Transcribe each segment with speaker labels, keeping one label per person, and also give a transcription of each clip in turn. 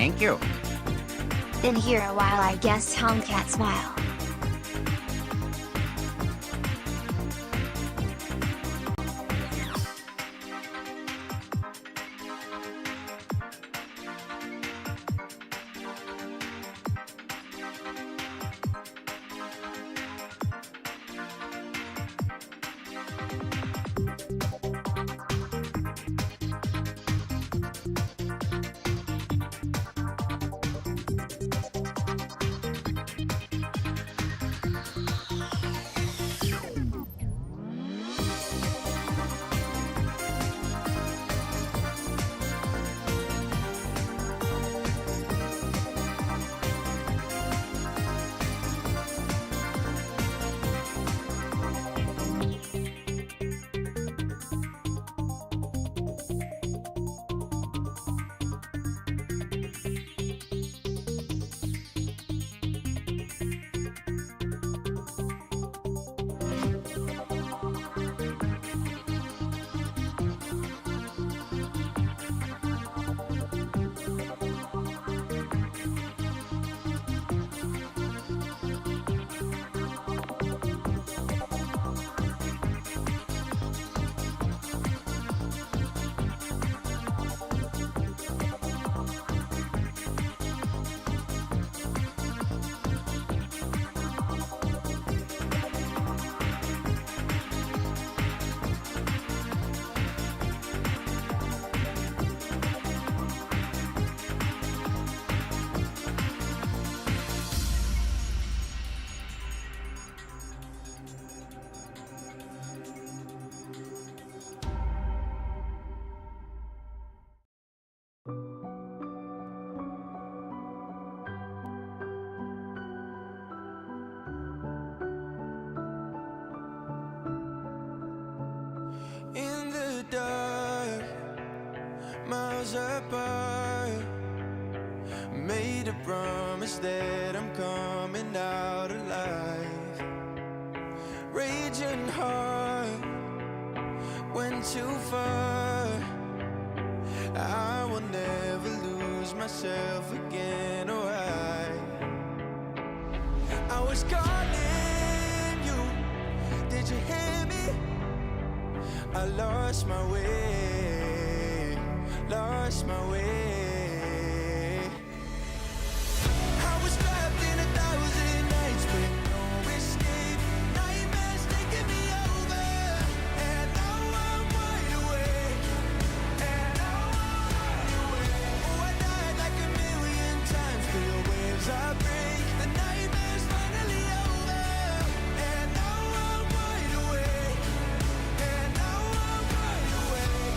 Speaker 1: Thank you.
Speaker 2: Been here a while, I guess. Tomcat smile.
Speaker 3: In the dark, miles apart, made a promise that I'm coming out alive. Raging heart went too far. I will never lose myself again, or I was calling you, did you hear me? I lost my way, lost my way. I was trapped in 1,000 nights with no escape. Nightmares taking me over, and now I'm wide awake. And now I'm wide awake. Oh, I died like 1,000,000 times, feel waves I break. The nightmare's finally over, and now I'm wide awake. And now I'm wide awake.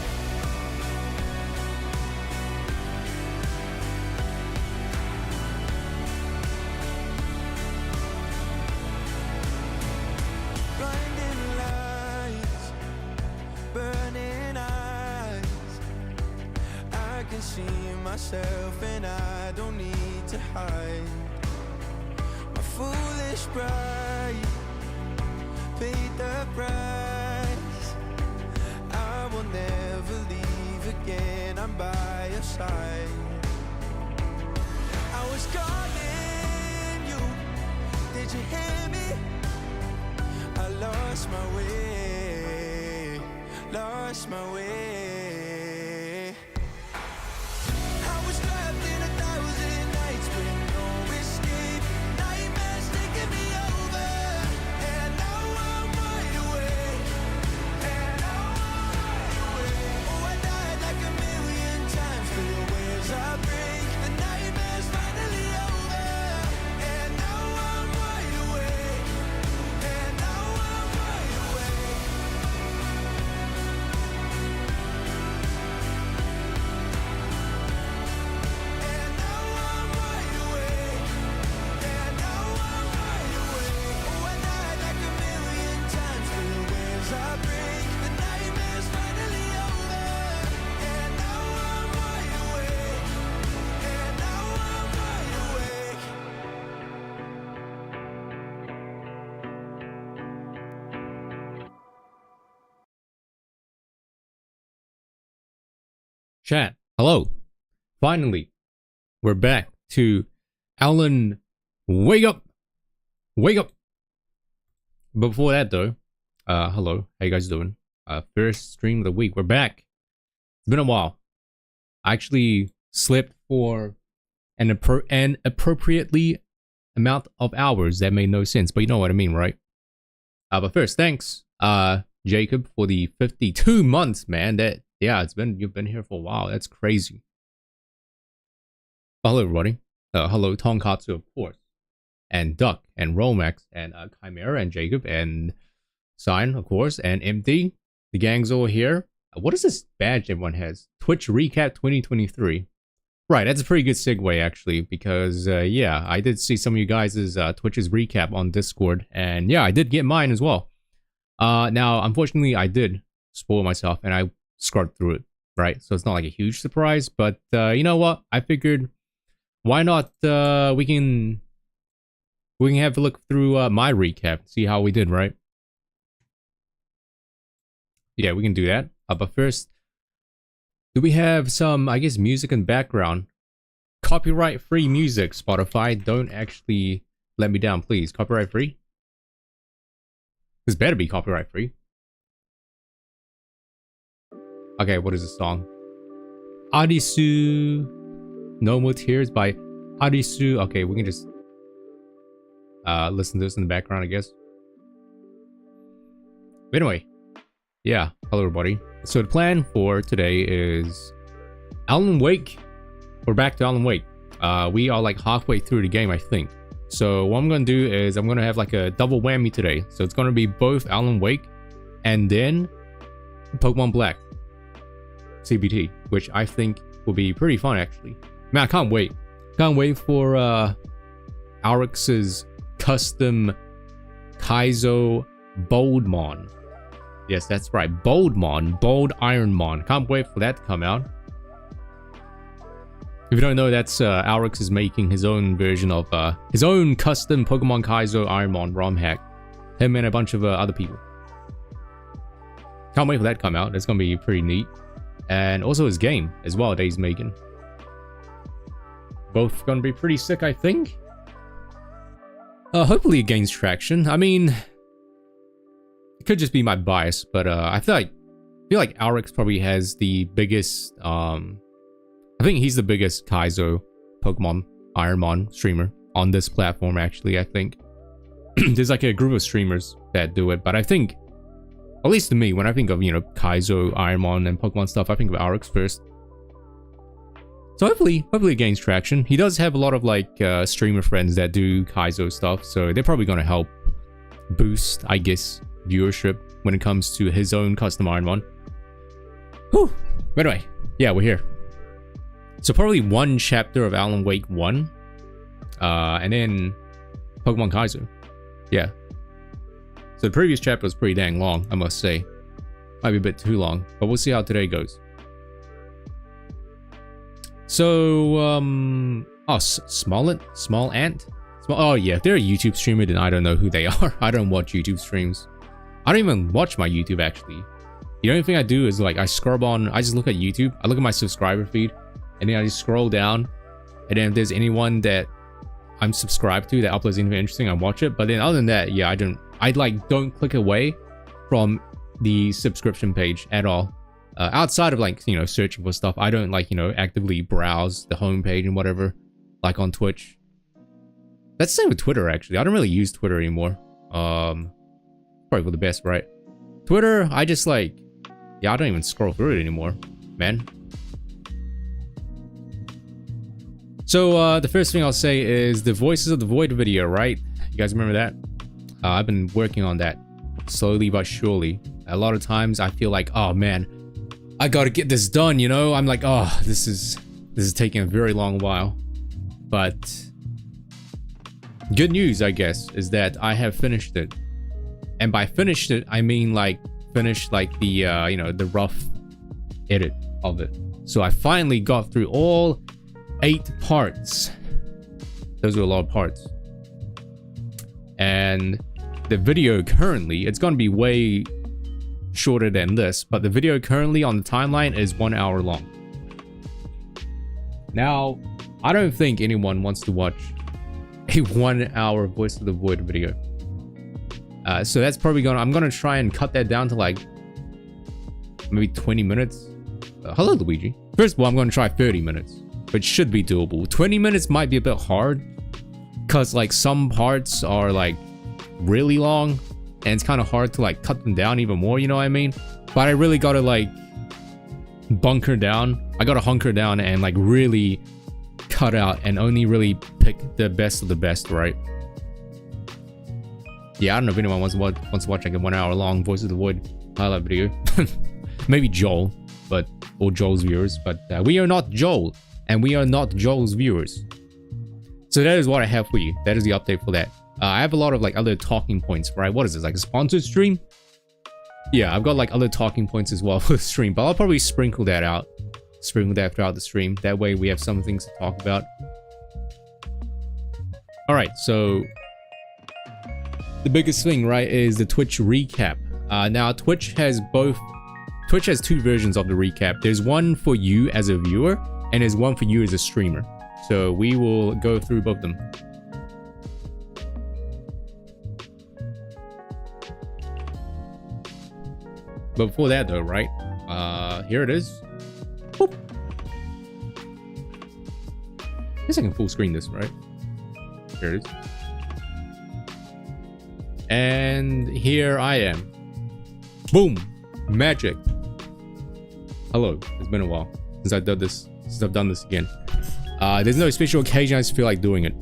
Speaker 3: Blinding lights, burning eyes. I can see myself and I don't need to hide. My foolish pride paid the price. I will never leave again, I'm by your side. I was calling you, did you hear me? I lost my way, lost my way. I was trapped in 1,000 nights with no escape. Nightmares taking me over, and now I'm wide awake. And now I'm wide awake. Oh, I died like 1,000,000 times, feel waves I break. The nightmare's finally over, and now I'm wide awake. And now I'm wide awake. And now I'm wide awake. And now I'm wide awake. Oh, I died like 1,000,000 times, feel waves I break. The nightmare's finally over, and now I'm wide awake. And now I'm wide awake.
Speaker 4: Chat, hello. Finally,
Speaker 1: We're back to Alan Wake Up! Wake up! Before that though, hello, how you guys doing? First stream of the week, we're back. It's been a while. I actually slept for an appropriately amount of hours that made no sense, but you know what I mean, right? But first, thanks, Jacob, for the 52 months, man. You've been here for a while. That's crazy. Hello, everybody. Hello, Tonkatsu, of course, and Duck, and Romax, and Chimera, and Jacob, and Sign, of course, and Empty. The gang's all here. What is this badge everyone has? Twitch Recap 2023. Right, that's a pretty good segue, actually, because, yeah, I did see some of you guys' Twitch's recap on Discord, and yeah, I did get mine as well. Now, unfortunately, I did spoil myself, and I scrubbed through it, right? So it's not like a huge surprise, but you know what? I figured, why not, we can have a look through my recap, see how we did, right? Yeah, we can do that. But first, do we have some, I guess, music and background? Copyright-free music, Spotify. Don't actually let me down, please. Copyright-free? This better be copyright-free. Okay, what is the song? Arisu. No More Tears by Arisu. Okay, we can just listen to this in the background, I guess. But anyway, yeah, hello everybody. So the plan for today is Alan Wake. We're back to Alan Wake. We are like halfway through the game, I think. So what I'm gonna do is I'm gonna have like a double whammy today. So it's gonna be both Alan Wake and then Pokemon Black CBT, which I think will be pretty fun actually. Man, I can't wait. Can't wait for Aurex's custom Kaizo Boldmon. Yes, that's right. Boldmon. Bold Ironmon. Can't wait for that to come out. If you don't know, that's Aurex is making his own version of his own custom Pokemon Kaizo Ironmon ROM hack. Him and a bunch of other people. Can't wait for that to come out. That's gonna be pretty neat. And also his game as well that he's making. Both gonna be pretty sick, I think. Hopefully it gains traction. I mean, it could just be my bias, but I feel like Aurex probably has the biggest. I think he's the biggest Kaizo Pokemon Ironmon streamer on this platform. Actually, I think there's like a group of streamers that do it, but I think, at least to me, when I think of Kaizo, Ironmon, and Pokemon stuff, I think of Aurex first. So hopefully it gains traction. He does have a lot of like streamer friends that do Kaizo stuff, so they're probably gonna help boost, I guess, viewership when it comes to his own custom Ironmon. Whew. But anyway, yeah, we're here. So probably one chapter of Alan Wake 1, and then Pokemon Kaizo. Yeah. So the previous chapter was pretty dang long, I must say. Might be a bit too long, but we'll see how today goes. So, Small Ant? Oh yeah, if they're a YouTube streamer, then I don't know who they are. I don't watch YouTube streams. I don't even watch my YouTube, actually. The only thing I do is, like, I scrub on, I just look at YouTube, I look at my subscriber feed, and then I just scroll down, and then if there's anyone that I'm subscribed to that uploads anything interesting, I watch it. But then other than that, yeah, I don't click away from the subscription page at all. Outside of like, searching for stuff, I don't like, actively browse the homepage and whatever, like on Twitch. That's the same with Twitter, actually. I don't really use Twitter anymore. Probably for the best, right? Twitter, I just like, yeah, I don't even scroll through it anymore, man. So, the first thing I'll say is the Voices of the Void video, right? You guys remember that? I've been working on that slowly but surely. A lot of times I feel like, oh man, I gotta get this done, I'm like, oh, this is taking a very long while. But good news, I guess, is that I have finished it. And by finished it, I mean like finished like the the rough edit of it. So I finally got through all 8 parts. Those are a lot of parts. And the video currently, it's gonna be way shorter than this, but the video currently on the timeline is 1 hour long. Now, I don't think anyone wants to watch a 1 hour Voice of the Void video. So that's probably I'm gonna try and cut that down to like maybe 20 minutes. Hello, Luigi. First of all, I'm gonna try 30 minutes, which should be doable. 20 minutes might be a bit hard, cause like some parts are like really long, and it's kind of hard to like cut them down even more. You know what I mean? But I really gotta like bunker down. I gotta hunker down and like really cut out and only really pick the best of the best, right? Yeah, I don't know if anyone wants to watch like a 1 hour long Voice of the Void highlight video. Maybe Joel, or Joel's viewers, but we are not Joel, and we are not Joel's viewers. So that is what I have for you. That is the update for that. I have a lot of like other talking points, right? What is this, like a sponsored stream? Yeah, I've got like other talking points as well for the stream, but I'll probably sprinkle that out. Sprinkle that throughout the stream. That way we have some things to talk about. Alright, so the biggest thing, right, is the Twitch recap. Now Twitch has two versions of the recap. There's one for you as a viewer, and there's one for you as a streamer. So we will go through both of them. But before that though, right? Here it is. Boop. I guess I can full screen this, right? Here it is. And here I am. Boom! Magic. Hello. It's been a while since I've done this again. There's no special occasion. I just feel like doing it.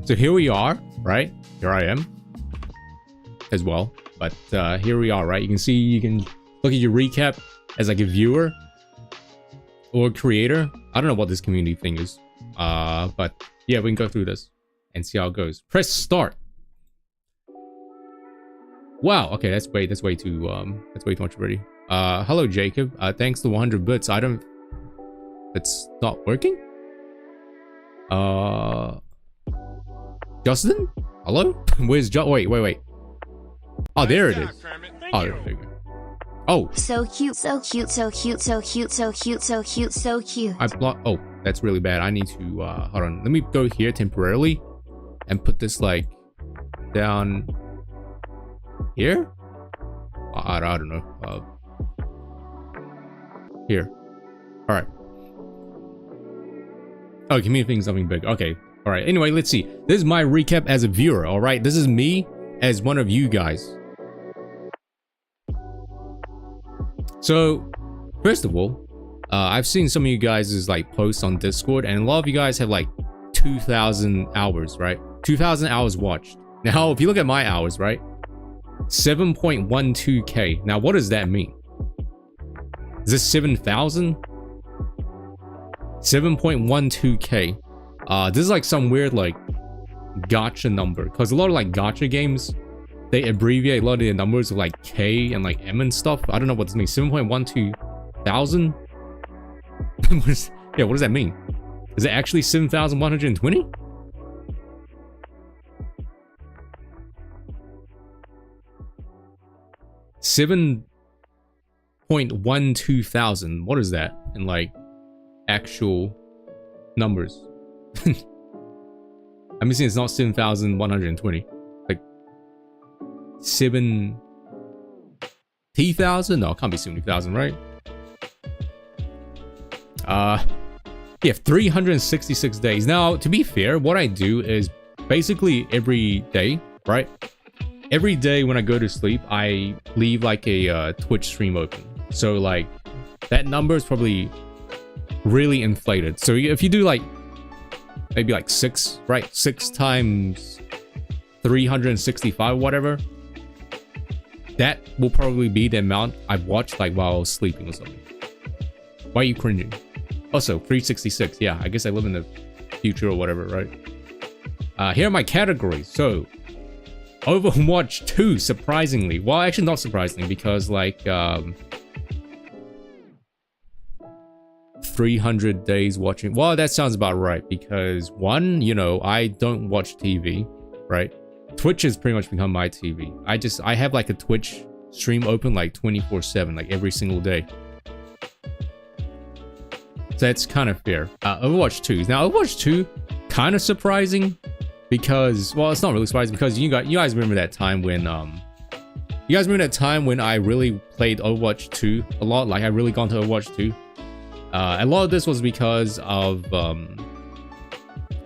Speaker 1: So here we are, right? Here I am as well. But here we are, right? You can see, you can look at your recap as like a viewer or creator. I don't know what this community thing is. But yeah, we can go through this and see how it goes. Press start. Wow, okay, that's way too much already. Hello Jacob. Thanks to 100 bits. It's not working? Justin? Hello? Where's wait. Oh, there it is. Oh, there we go. Oh.
Speaker 2: So cute, so cute, so cute, so cute, so cute, so cute, so cute.
Speaker 1: Oh, that's really bad. I need to, hold on. Let me go here temporarily and put this like down here. I don't know. Here. All right. Oh, give me something big. Okay. All right. Anyway, let's see. This is my recap as a viewer. All right. This is me as one of you guys. So, first of all, I've seen some of you guys' like posts on Discord, and a lot of you guys have like 2,000 hours, right? 2,000 hours watched. Now, if you look at my hours, right? 7.12k. Now, what does that mean? Is this 7,000? 7.12k. This is like some weird like gacha number, because a lot of like gacha games, they abbreviate a lot of the numbers of like K and like M and stuff. I don't know what this means. 7.12 thousand? What does that mean? Is it actually 7,120? $7.12 thousand. What is that in like actual numbers? I'm guessing it's not 7,120. Like 70,000? No, it can't be 70,000, right? Yeah, 366 days. Now, to be fair, what I do is basically every day, right? Every day when I go to sleep, I leave like a Twitch stream open. So like that number is probably really inflated. So if you do like maybe like 6, right? 6 times 365, whatever. That will probably be the amount I've watched like while I was sleeping or something. Why are you cringing? Also, 366. Yeah, I guess I live in the future or whatever, right? Here are my categories. So, Overwatch 2, surprisingly. Well, actually not surprisingly, because like 300 days watching. Well, that sounds about right, because one, you know, I don't watch TV, right? Twitch has pretty much become my TV. I have like a Twitch stream open like 24/7, like every single day. So that's kind of fair. Overwatch 2. Now, Overwatch 2, kind of surprising because, well, it's not really surprising because you guys remember that time when, I really played Overwatch 2 a lot. Like, I really got into Overwatch 2. A lot of this was because of,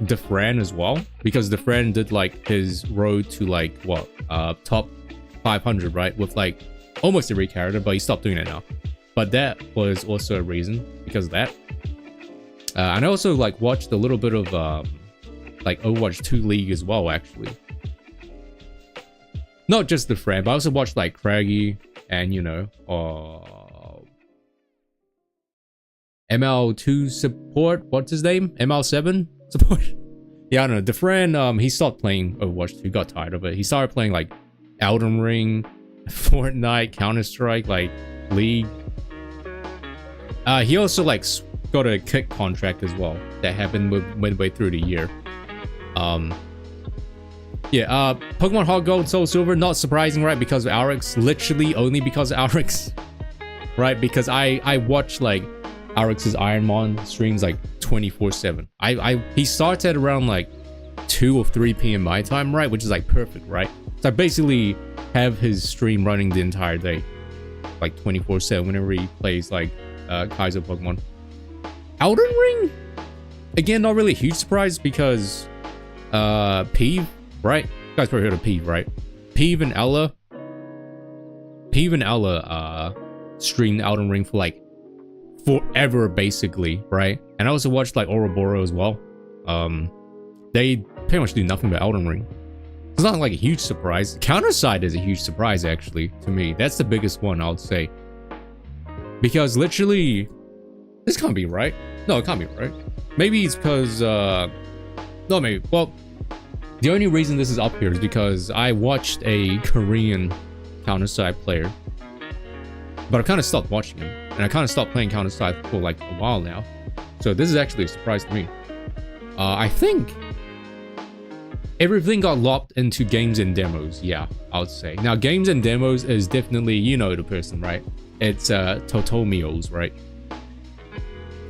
Speaker 1: Defran as well. Because Defran did, like, his road to, like, what, top 500, right? With, like, almost every character, but he stopped doing it now. But that was also a reason because of that. And I also like watched a little bit of like Overwatch 2 League as well, actually. Not just the friend, but I also watched like Craggy and you know, ML2 support. What's his name? ML7 support. Yeah, I don't know. The friend, he stopped playing Overwatch 2. Got tired of it. He started playing like Elden Ring, Fortnite, Counter-Strike, like League. He also like got a kick contract as well that happened midway through the year. Yeah, Pokemon Heart Gold, Soul Silver, not surprising, right? Because of Alex, literally only because of Alex, right? Because I watch like Alex's Ironmon streams like 24/7. He starts at around like 2 or 3 p.m. my time, right? Which is like perfect, right? So I basically have his stream running the entire day, like 24/7 whenever he plays like Kaizo Pokemon. Elden Ring? Again, not really a huge surprise because Peeve, right? You guys probably heard of Peeve, right? Peeve and Ella streamed Elden Ring for like forever, basically, right? And I also watched like Ouroboros as well. They pretty much do nothing but Elden Ring. It's not like a huge surprise. Counterside is a huge surprise, actually, to me. That's the biggest one, I would say. Because literally, this can't be right. No, it can't be right. Maybe it's because, no, maybe. Well, the only reason this is up here is because I watched a Korean Counter-Strike player. But I kind of stopped watching him. And I kind of stopped playing Counter-Strike for like a while now. So this is actually a surprise to me. I think everything got locked into games and demos. Yeah, I would say. Now, games and demos is definitely, you know the person, right? It's Totomios, right?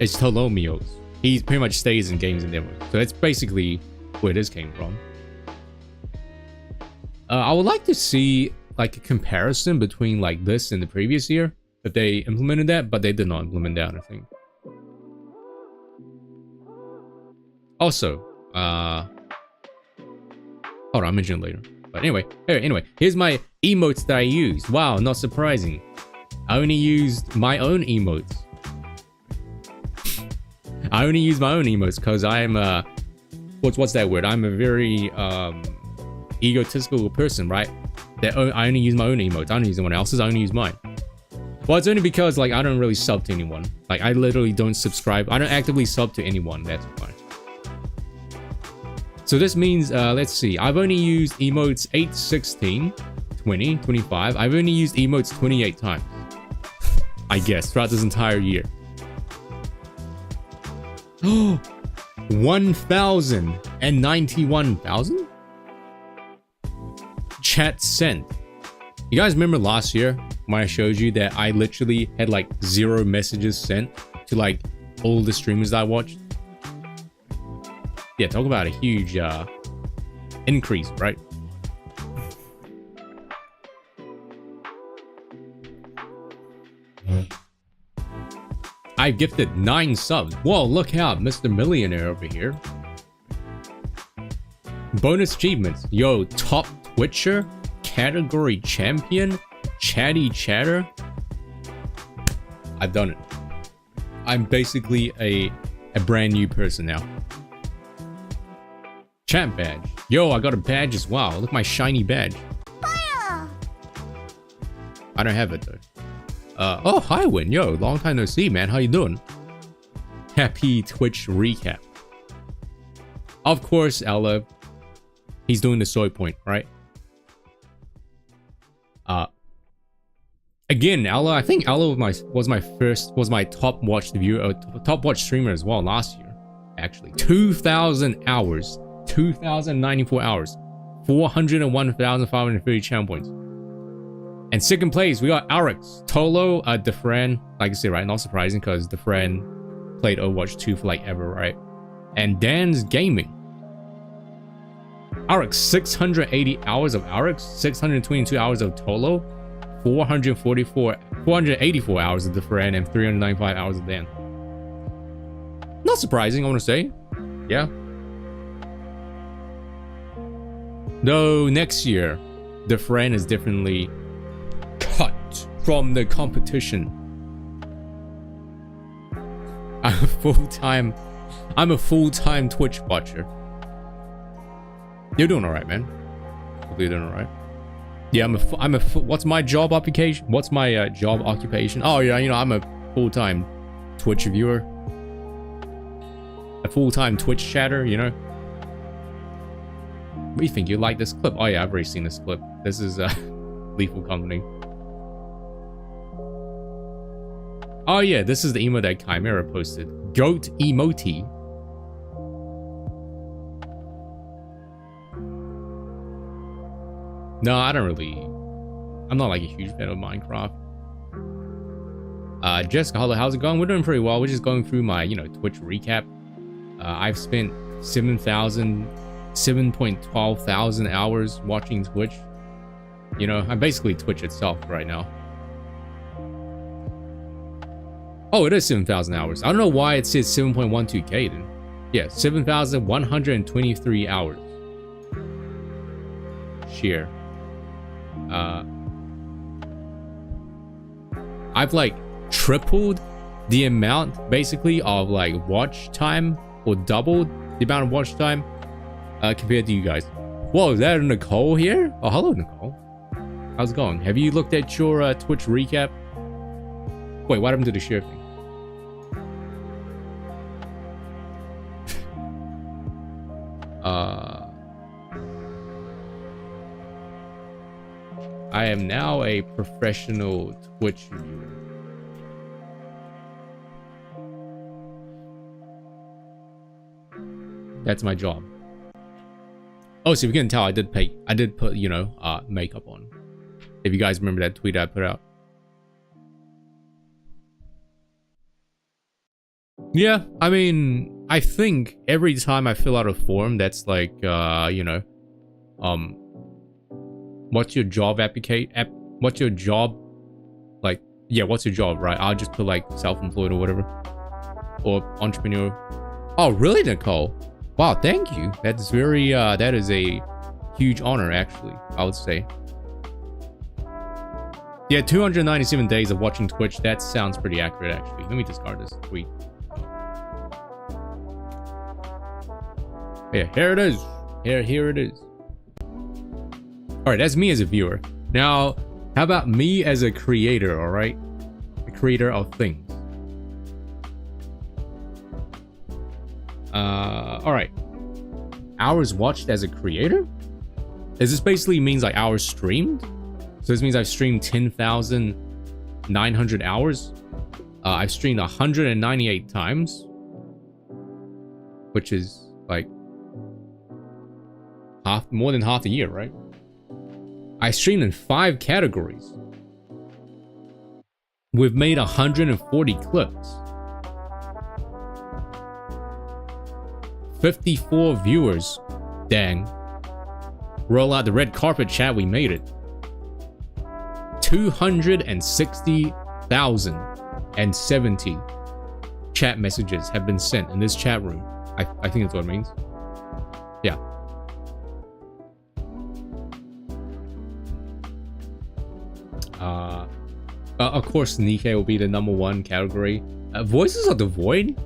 Speaker 1: It's Tolomios. He pretty much stays in games and demos. So that's basically where this came from. I would like to see like a comparison between like this and the previous year. If they implemented that, but they did not implement that, I think. Also, hold on, I'll mention it later. But anyway, here's my emotes that I used. Wow, not surprising. I only used my own emotes. I only use my own emotes because I'm what's that word? I'm a very egotistical person, right? That I only use my own emotes. I don't use anyone else's. I only use mine. Well, it's only because like I don't really sub to anyone. Like I literally don't subscribe. I don't actively sub to anyone. That's why. So this means let's see. I've only used emotes 8, 16, 20, 25. I've only used emotes 28 times. I guess throughout this entire year. 1,091,000 chat sent. You guys remember last year when I showed you that I literally had like 0 messages sent to like all the streamers that I watched? Yeah, talk about a huge increase, right? I've gifted 9 subs. Whoa, look out, Mr. Millionaire over here. Bonus achievements. Yo, top Twitcher, category champion, chatty chatter. I've done it. I'm basically a brand new person now. Champ badge. Yo, I got a badge as well. Look at my shiny badge. Fire! I don't have it though. Oh, hi Win. Yo, long time no see, man. How you doing? Happy Twitch recap. Of course, Ella. He's doing the soy point, right? Again, Ella. I think Ella was my top watched viewer, top watched streamer as well last year. Actually, 2,000 hours, 2,094 hours, 401,530 channel points. And second place, we got Alex, Tolo, Defran. Like I said, right? Not surprising because Defran played Overwatch 2 for like ever, right? And Dan's gaming. Arex, 680 hours of Arex, 622 hours of Tolo, 484 hours of Different, and 395 hours of Dan. Not surprising, I want to say. Yeah. Though next year, Different is definitely cut from the competition. I'm a full-time Twitch watcher. You're doing all right, man. Hopefully you're doing all right. Yeah, what's my job occupation? What's my job occupation? Oh yeah, you know, I'm a full-time Twitch viewer. A full-time Twitch chatter, you know. What do you think? You like this clip? Oh yeah, I've already seen this clip. This is Lethal Company. Oh yeah, this is the emo that Chimera posted. Goat emoji. No, I'm not like a huge fan of Minecraft. Jessica, hello, how's it going? We're doing pretty well. We're just going through my, you know, Twitch recap. I've spent 7.12 thousand hours watching Twitch. You know, I'm basically Twitch itself right now. Oh, it is 7,000 hours. I don't know why it says 7.12k then. Yeah, 7,123 hours. Sheer. I've like tripled the amount basically of like watch time, or doubled the amount of watch time compared to you guys. Whoa, is that Nicole here? Oh, hello Nicole. How's it going? Have you looked at your Twitch recap? Wait, what happened to the share thing? I am now a professional Twitch viewer. That's my job. Oh, so if you can tell, I did put, you know, makeup on. If you guys remember that tweet I put out. Yeah, I mean, I think every time I fill out a form that's like, you know, what's your job what's your job, like, yeah, what's your job, right? I'll just put like self-employed or whatever, or entrepreneur. Oh, really, Nicole? Wow, thank you. That's very, that is a huge honor, actually, I would say. Yeah, 297 days of watching Twitch. That sounds pretty accurate, actually. Let me discard this tweet. Yeah, here it is. Here it is. All right, that's me as a viewer. Now, how about me as a creator, all right? A creator of things. All right. Hours watched as a creator? Is this basically means like hours streamed? So this means I've streamed 10,900 hours. I've streamed 198 times, which is like more than half a year, right? I streamed in 5 categories. We've made 140 clips. 54 viewers. Dang. Roll out the red carpet chat, we made it. 260,070 chat messages have been sent in this chat room. I think that's what it means. Yeah. Of course, Nikkei will be the #1 category. Voices of the Void?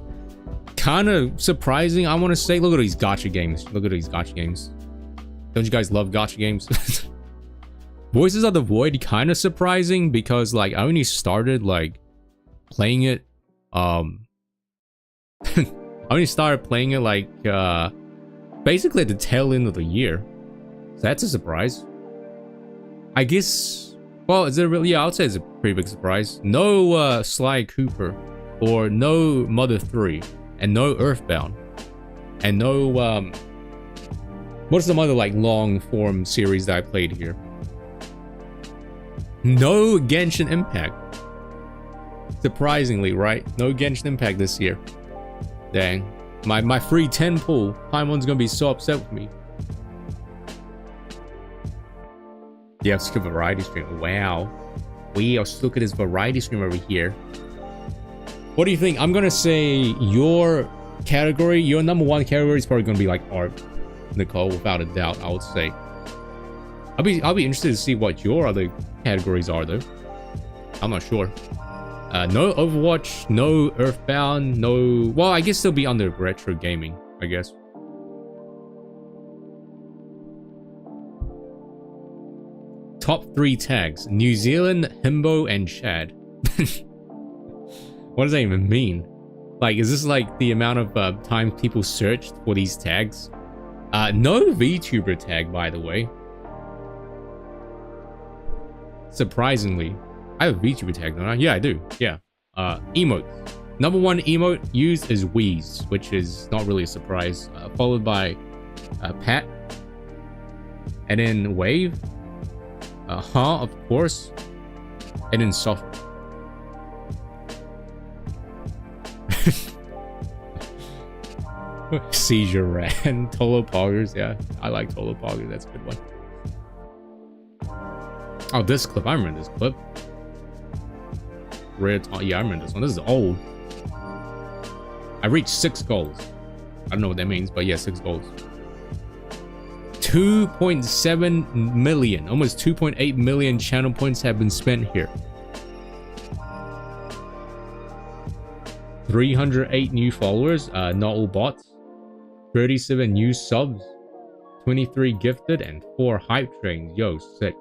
Speaker 1: Kind of surprising, I want to say. Look at these gacha games. Look at these gacha games. Don't you guys love gacha games? Voices of the Void, kind of surprising because like I only started like playing it. I only started playing it like basically at the tail end of the year. So that's a surprise. I guess. Well, is it really? Yeah, I would say it's a pretty big surprise. No Sly Cooper, or no Mother 3, and no Earthbound, and no what's some other like long form series that I played here? No Genshin Impact. Surprisingly, right? No Genshin Impact this year. Dang. My free 10 pull. Paimon's gonna be so upset with me. Yeah, it's a variety stream. Wow. Let's look at this variety stream over here. What do you think? I'm gonna say your category, your number one category is probably gonna be like art, Nicole, without a doubt. I would say. I'll be interested to see what your other categories are though. I'm not sure. No Overwatch, no Earthbound, no. Well, I guess they'll be under retro gaming. I guess. Top 3 tags: New Zealand, Himbo, and Chad. What does that even mean? Like, is this like the amount of time people searched for these tags? No VTuber tag, by the way. Surprisingly, I have a VTuber tag, don't I? Yeah, I do. Yeah. Emotes. Number 1 emote used is Wheeze, which is not really a surprise. Followed by Pat, and then Wave. Of course, and then Soft. Seizure Ran. Tolo Poggers, yeah. I like Tolo Poggers, that's a good one. Oh, this clip, I remember this clip. Red, yeah, I remember this one. This is old. I reached 6 goals. I don't know what that means, but yeah, 6 goals. 2.7 million, almost 2.8 million channel points have been spent here. 308 new followers, not all bots. 37 new subs, 23 gifted, and 4 hype trains. Yo, sick.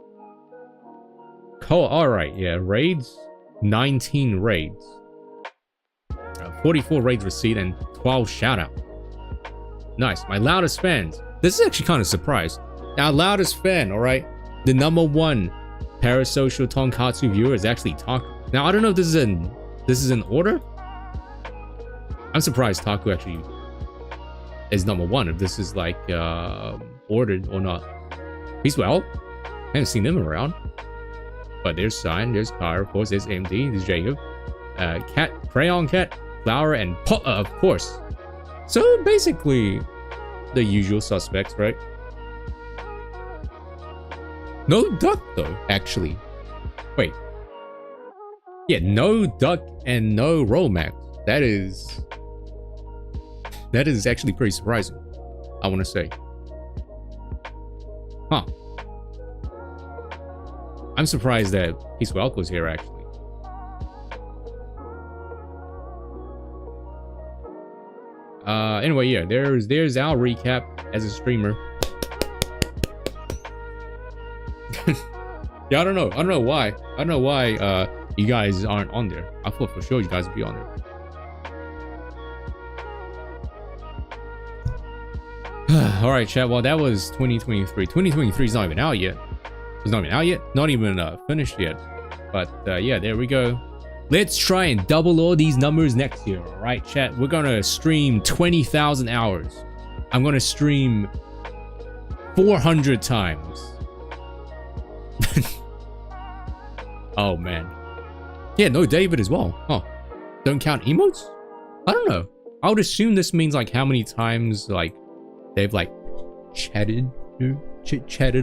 Speaker 1: Cool. All right, yeah, raids, 19 raids, 44 raids received, and 12 shoutouts. Nice. My loudest fans. This is actually kind of surprised. Our loudest fan, all right, the number 1 parasocial tonkatsu viewer is actually Taku. Now I don't know if this is in order. I'm surprised Taku actually is number 1. If this is like ordered or not. He's well. I haven't seen him around. But there's Sign, there's Car, of course, there's MD, there's Jacob, Cat, Crayon Cat, Flower, and Potter, of course. So basically, the usual suspects, right? No Duck though, actually. Wait. Yeah, no Duck and no Romax. That is actually pretty surprising, I want to say. Huh. I'm surprised that Peace Welco's here, actually. Anyway, yeah, there's our recap as a streamer. Yeah, I don't know why. I don't know why you guys aren't on there. I thought for sure you guys would be on there. All right, chat. Well, that was 2023. 2023 is not even out yet. It's not even out yet. Not even finished yet. But yeah, there we go. Let's try and double all these numbers next year. All right, chat. We're gonna stream 20,000 hours. I'm gonna stream 400 times. Oh man. Yeah, no David as well. Huh. Don't count emotes? I don't know. I would assume this means like how many times like they've like chatted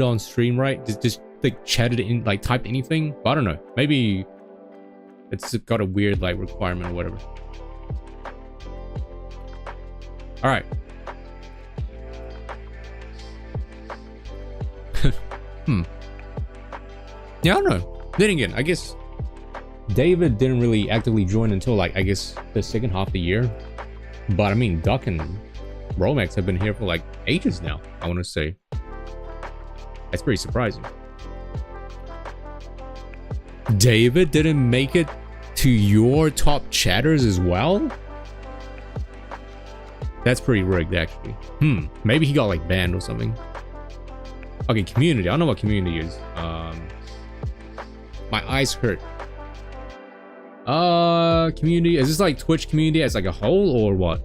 Speaker 1: on stream, right? Just like chatted in, like typed anything. But I don't know. Maybe it's got a weird like requirement or whatever. All right. Yeah, I don't know. Then again, I guess David didn't really actively join until like I guess the second half of the year. But I mean, Duck and Romax have been here for like ages now, I want to say. That's pretty surprising. David didn't make it to your top chatters as well? That's pretty rigged, actually. Maybe he got like banned or something. Okay, community. I don't know what community is. My eyes hurt. Community. Is this like Twitch community as like a whole or what?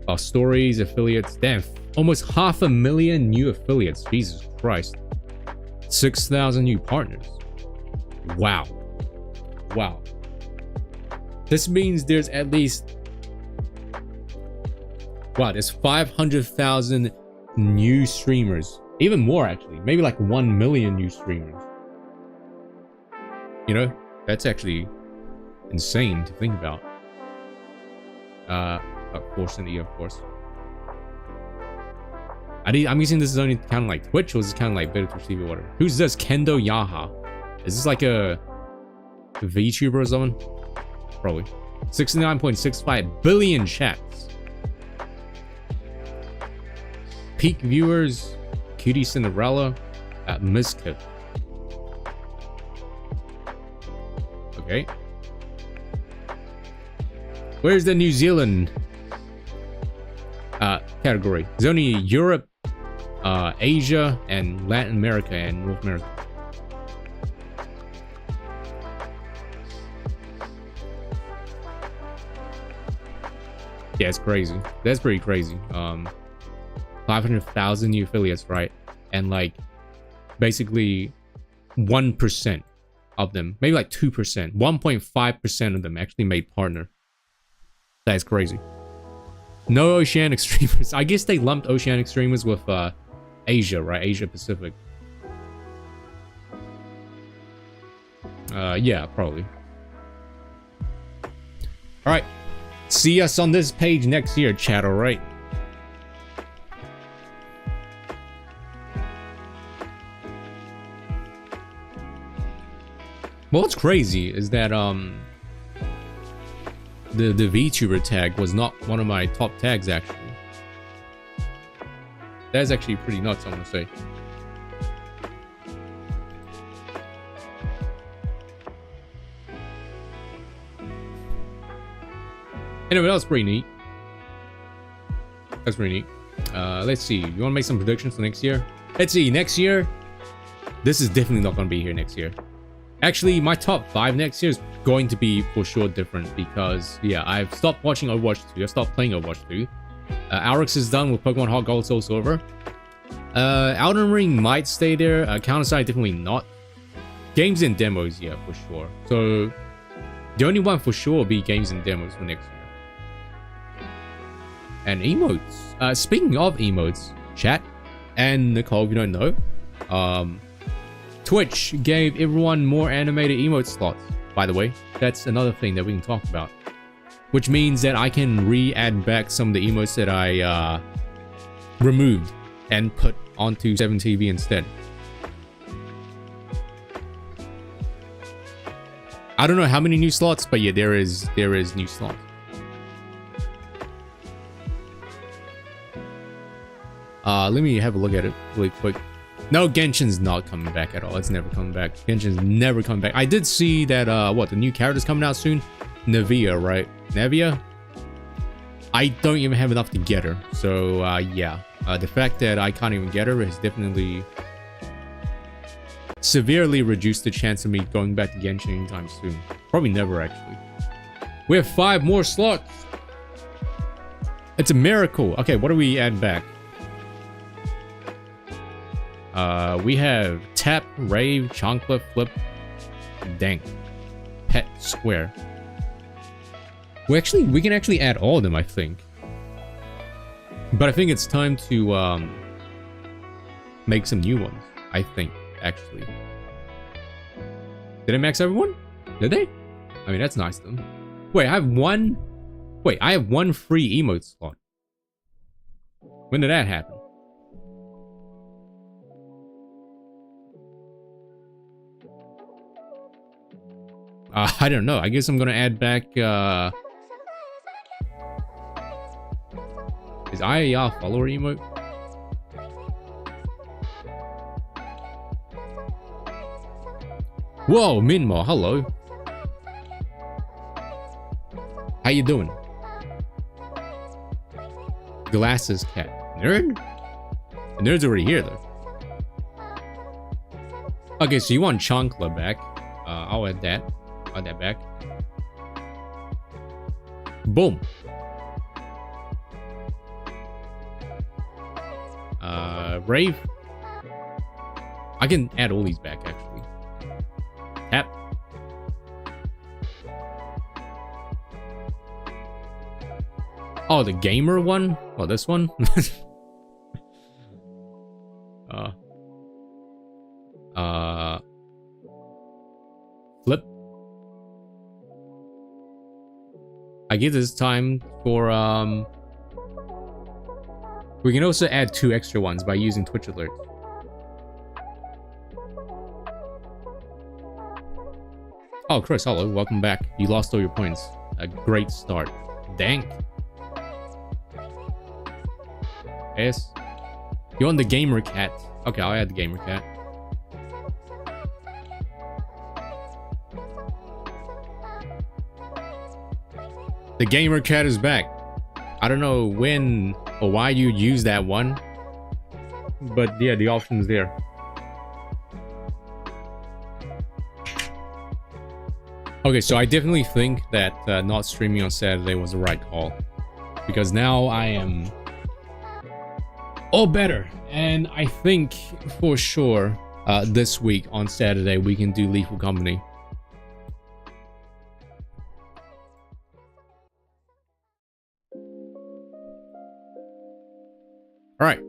Speaker 1: Oh, stories, affiliates. Damn, almost 500,000 new affiliates. Jesus Christ. 6,000 new partners. Wow. Wow. This means there's at least Wow, there's 500,000 new streamers. Even more, actually. Maybe like 1 million new streamers. You know, that's actually insane to think about. Of course, in the of course. I'm guessing this is only kind of like Twitch, or is this kind of like better to receive or whatever. Who's this? Kendo Yaha. Is this like a VTuber or something? Probably. 69.65 billion chats. Peak viewers. Cutie Cinderella. Miskit. Okay. Where's the New Zealand category? There's only Europe, Asia, and Latin America and North America. Yeah, it's crazy. That's pretty crazy. 500,000 new affiliates, right? And like basically 1% of them, maybe like 2%, 1.5% of them actually made partner. That's crazy. No Oceanic streamers. I guess they lumped Oceanic streamers with Asia, right? Asia Pacific. Yeah, probably. All right. See us on this page next year, chat, all right? Well, what's crazy is that the VTuber tag was not one of my top tags, actually. That's actually pretty nuts, I want to say. Anyway, that's pretty neat. That's pretty neat. Let's see. You want to make some predictions for next year? Let's see. Next year, this is definitely not going to be here next year. Actually, my top 5 next year is going to be for sure different because, yeah, I've stopped watching Overwatch 2. I stopped playing Overwatch 2. Alex is done with Pokemon Heart Gold, Soul Silver. Elden Ring might stay there. Counter-Strike definitely not. Games and demos, yeah, for sure. So, the only one for sure will be games and demos for next year. And emotes. Speaking of emotes, chat and Nicole, if you don't know, Twitch gave everyone more animated emote slots, by the way. That's another thing that we can talk about. Which means that I can re-add back some of the emotes that I removed and put onto 7TV instead. I don't know how many new slots, but yeah, there is new slots. Let me have a look at it really quick. No, Genshin's not coming back at all. It's never coming back. Genshin's never coming back. I did see that, the new character's coming out soon? Nevia, right? Nevia? I don't even have enough to get her. So, yeah. The fact that I can't even get her has definitely severely reduced the chance of me going back to Genshin anytime soon. Probably never, actually. We have 5 more slots. It's a miracle. Okay, what do we add back? We have Tap, Rave, Chonkla, Flip, Dank, Pet, Square. We can actually add all of them, I think. But I think it's time to make some new ones. I think, actually. Did I max everyone? Did they? I mean, that's nice of them. Wait, I have one free emote slot. When did that happen? I don't know. I guess I'm gonna add back, is IAR follower emote? Whoa, Minmo, hello. How you doing? Glasses cat. Nerd? The nerd's already here, though. Okay, so you want Chonkla back. I'll add that. Add that back. Boom. Rave. I can add all these back, actually. Tap. Oh, the gamer one? Oh, this one? Flip. I give this time for, we can also add 2 extra ones by using Twitch alerts. Oh, Chris, hello. Welcome back. You lost all your points. A great start. Dang. Yes. You want the gamer cat? Okay, I'll add the gamer cat. The gamer cat is back. I don't know when or why you use that one, but yeah, the option's there. Okay, so I definitely think that not streaming on Saturday was the right call, because now I am all better, and I think for sure this week on Saturday we can do Lethal Company. All right.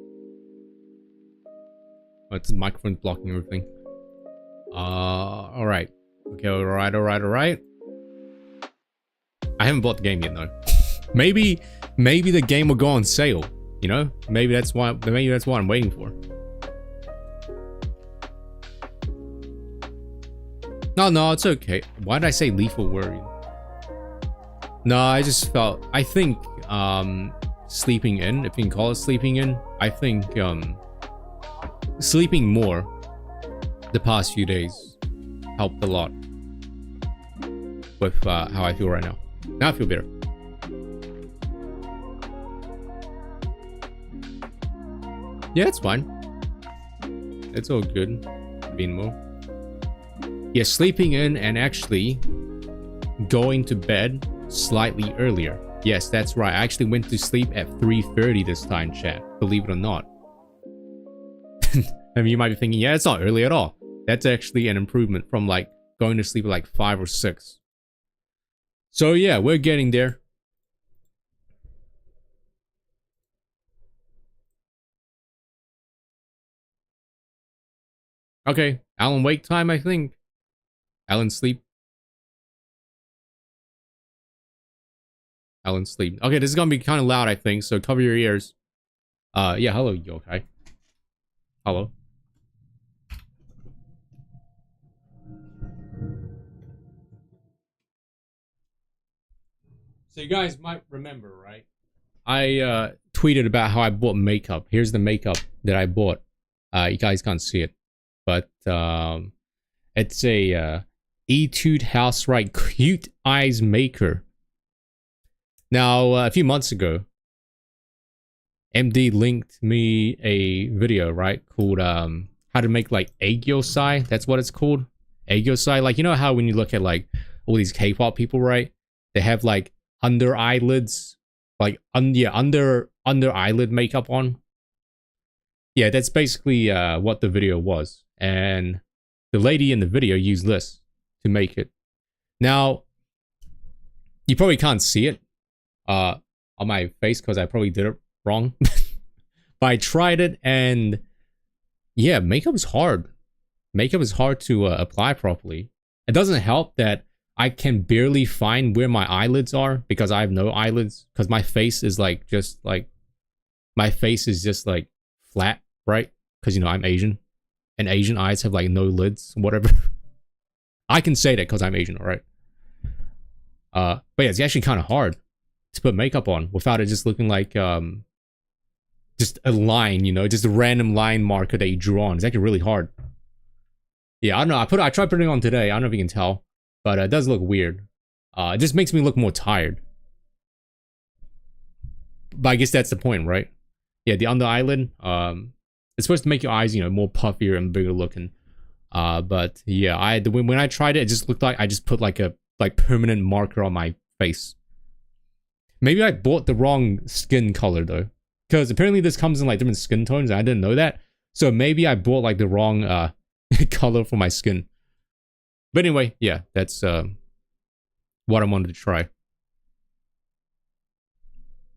Speaker 1: Oh, it's the microphone blocking everything. All right. Okay, all right. I haven't bought the game yet, though. maybe the game will go on sale. You know, maybe that's what I'm waiting for. No, it's okay. Why did I say lethal worry? No, I think sleeping in, if you can call it sleeping in, I think sleeping more the past few days helped a lot with how I feel right now. Now I feel better. Yeah, it's fine. It's all good. Being more. Yeah, sleeping in and actually going to bed slightly earlier. Yes, that's right. I actually went to sleep at 3:30 this time, chat. Believe it or not. I mean, you might be thinking, yeah, it's not early at all. That's actually an improvement from like going to sleep at like 5 or 6. So yeah, we're getting there. Okay, Alan wake time, I think. Alan sleep. Alan sleep. Okay, this is gonna be kind of loud, I think, so cover your ears. Yeah, hello, Yokai. Hello. So you guys might remember, right? I tweeted about how I bought makeup. Here's the makeup that I bought. You guys can't see it, but it's a Etude House Right Cute Eyes Maker. Now, a few months ago, MD linked me a video, right, called how to make like Aegyosai. That's what it's called. Aegyosai. Like, you know how when you look at like all these K-pop people, right? They have like under eyelids, like under eyelid makeup on. Yeah, that's basically what the video was. And the lady in the video used this to make it. Now, you probably can't see it on my face because I probably did it wrong. But I tried it, and yeah, makeup is hard. Makeup is hard to apply properly. It doesn't help that I can barely find where my eyelids are because I have no eyelids, because my face is like just like flat, right? Because, you know, I'm Asian, and Asian eyes have like no lids, whatever. I can say that because I'm Asian, all right? But yeah, it's actually kind of hard to put makeup on without it just looking like just a line, you know, just a random line marker that you drew on. It's actually really hard. Yeah, I don't know. I tried putting it on today. I don't know if you can tell, but it does look weird. It just makes me look more tired. But I guess that's the point, right? Yeah, the under eyelid. It's supposed to make your eyes, you know, more puffier and bigger looking. But yeah, when I tried it, it just looked like I just put like a permanent marker on my face. Maybe I bought the wrong skin color though, because apparently this comes in like different skin tones, and I didn't know that. So maybe I bought like the wrong color for my skin. But anyway, yeah, that's what I wanted to try.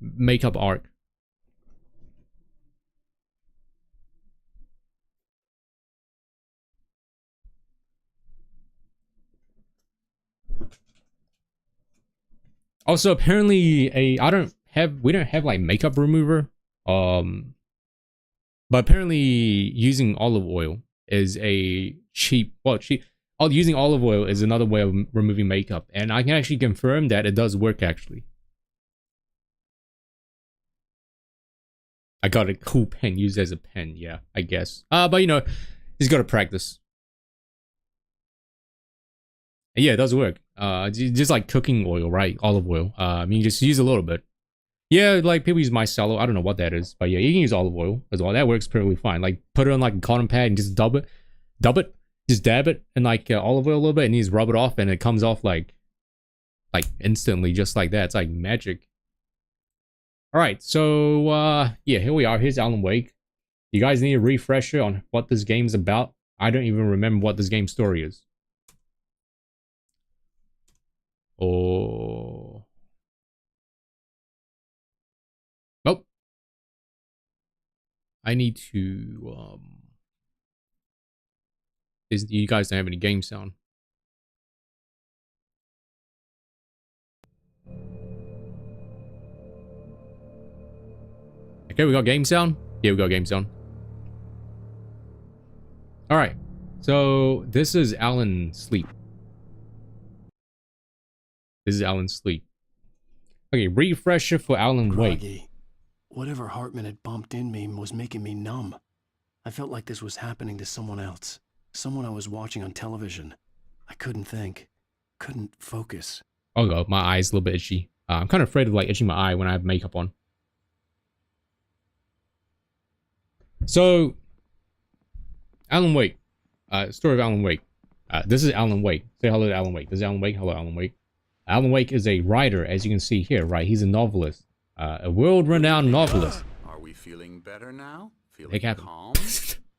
Speaker 1: makeup arc. Also, apparently we don't have like makeup remover. But apparently using olive oil is a cheap. Using olive oil is another way of removing makeup, and I can actually confirm that it does work actually. I got a cool pen used as a pen, yeah, I guess. But you know, he's got to practice. And yeah, it does work. Just like cooking oil, right? Olive oil. I mean, just use a little bit. Yeah, like people use micellar. I don't know what that is, but yeah, you can use olive oil as well. That works perfectly fine. Like put it on like a cotton pad and just dab it, just dab it in like olive oil a little bit, and you just rub it off, and it comes off like instantly, just like that. It's like magic. All right, so yeah, here we are. Here's Alan Wake. You guys need a refresher on what this game's about. I don't even remember what this game's story is. Oh. Nope. I need to you guys don't have any game sound. Okay, we got game sound? Yeah, we got game sound. Alright. So this is Alan Sleep. This is Alan Sleep. Okay, refresher for Alan Wake.
Speaker 4: Groggy. Whatever Hartman had bumped in me was making me numb. I felt like this was happening to someone else. Someone I was watching on television. I couldn't think. Couldn't focus.
Speaker 1: Oh god, my eye's a little bit itchy. I'm kind of afraid of like itching my eye when I have makeup on. So, Alan Wake. Story of Alan Wake. This is Alan Wake. Say hello to Alan Wake. This is Alan Wake. Hello, Alan Wake. Alan Wake is a writer, as you can see here, right? He's a novelist. A world-renowned novelist.
Speaker 5: Are we feeling better now? Feeling calm?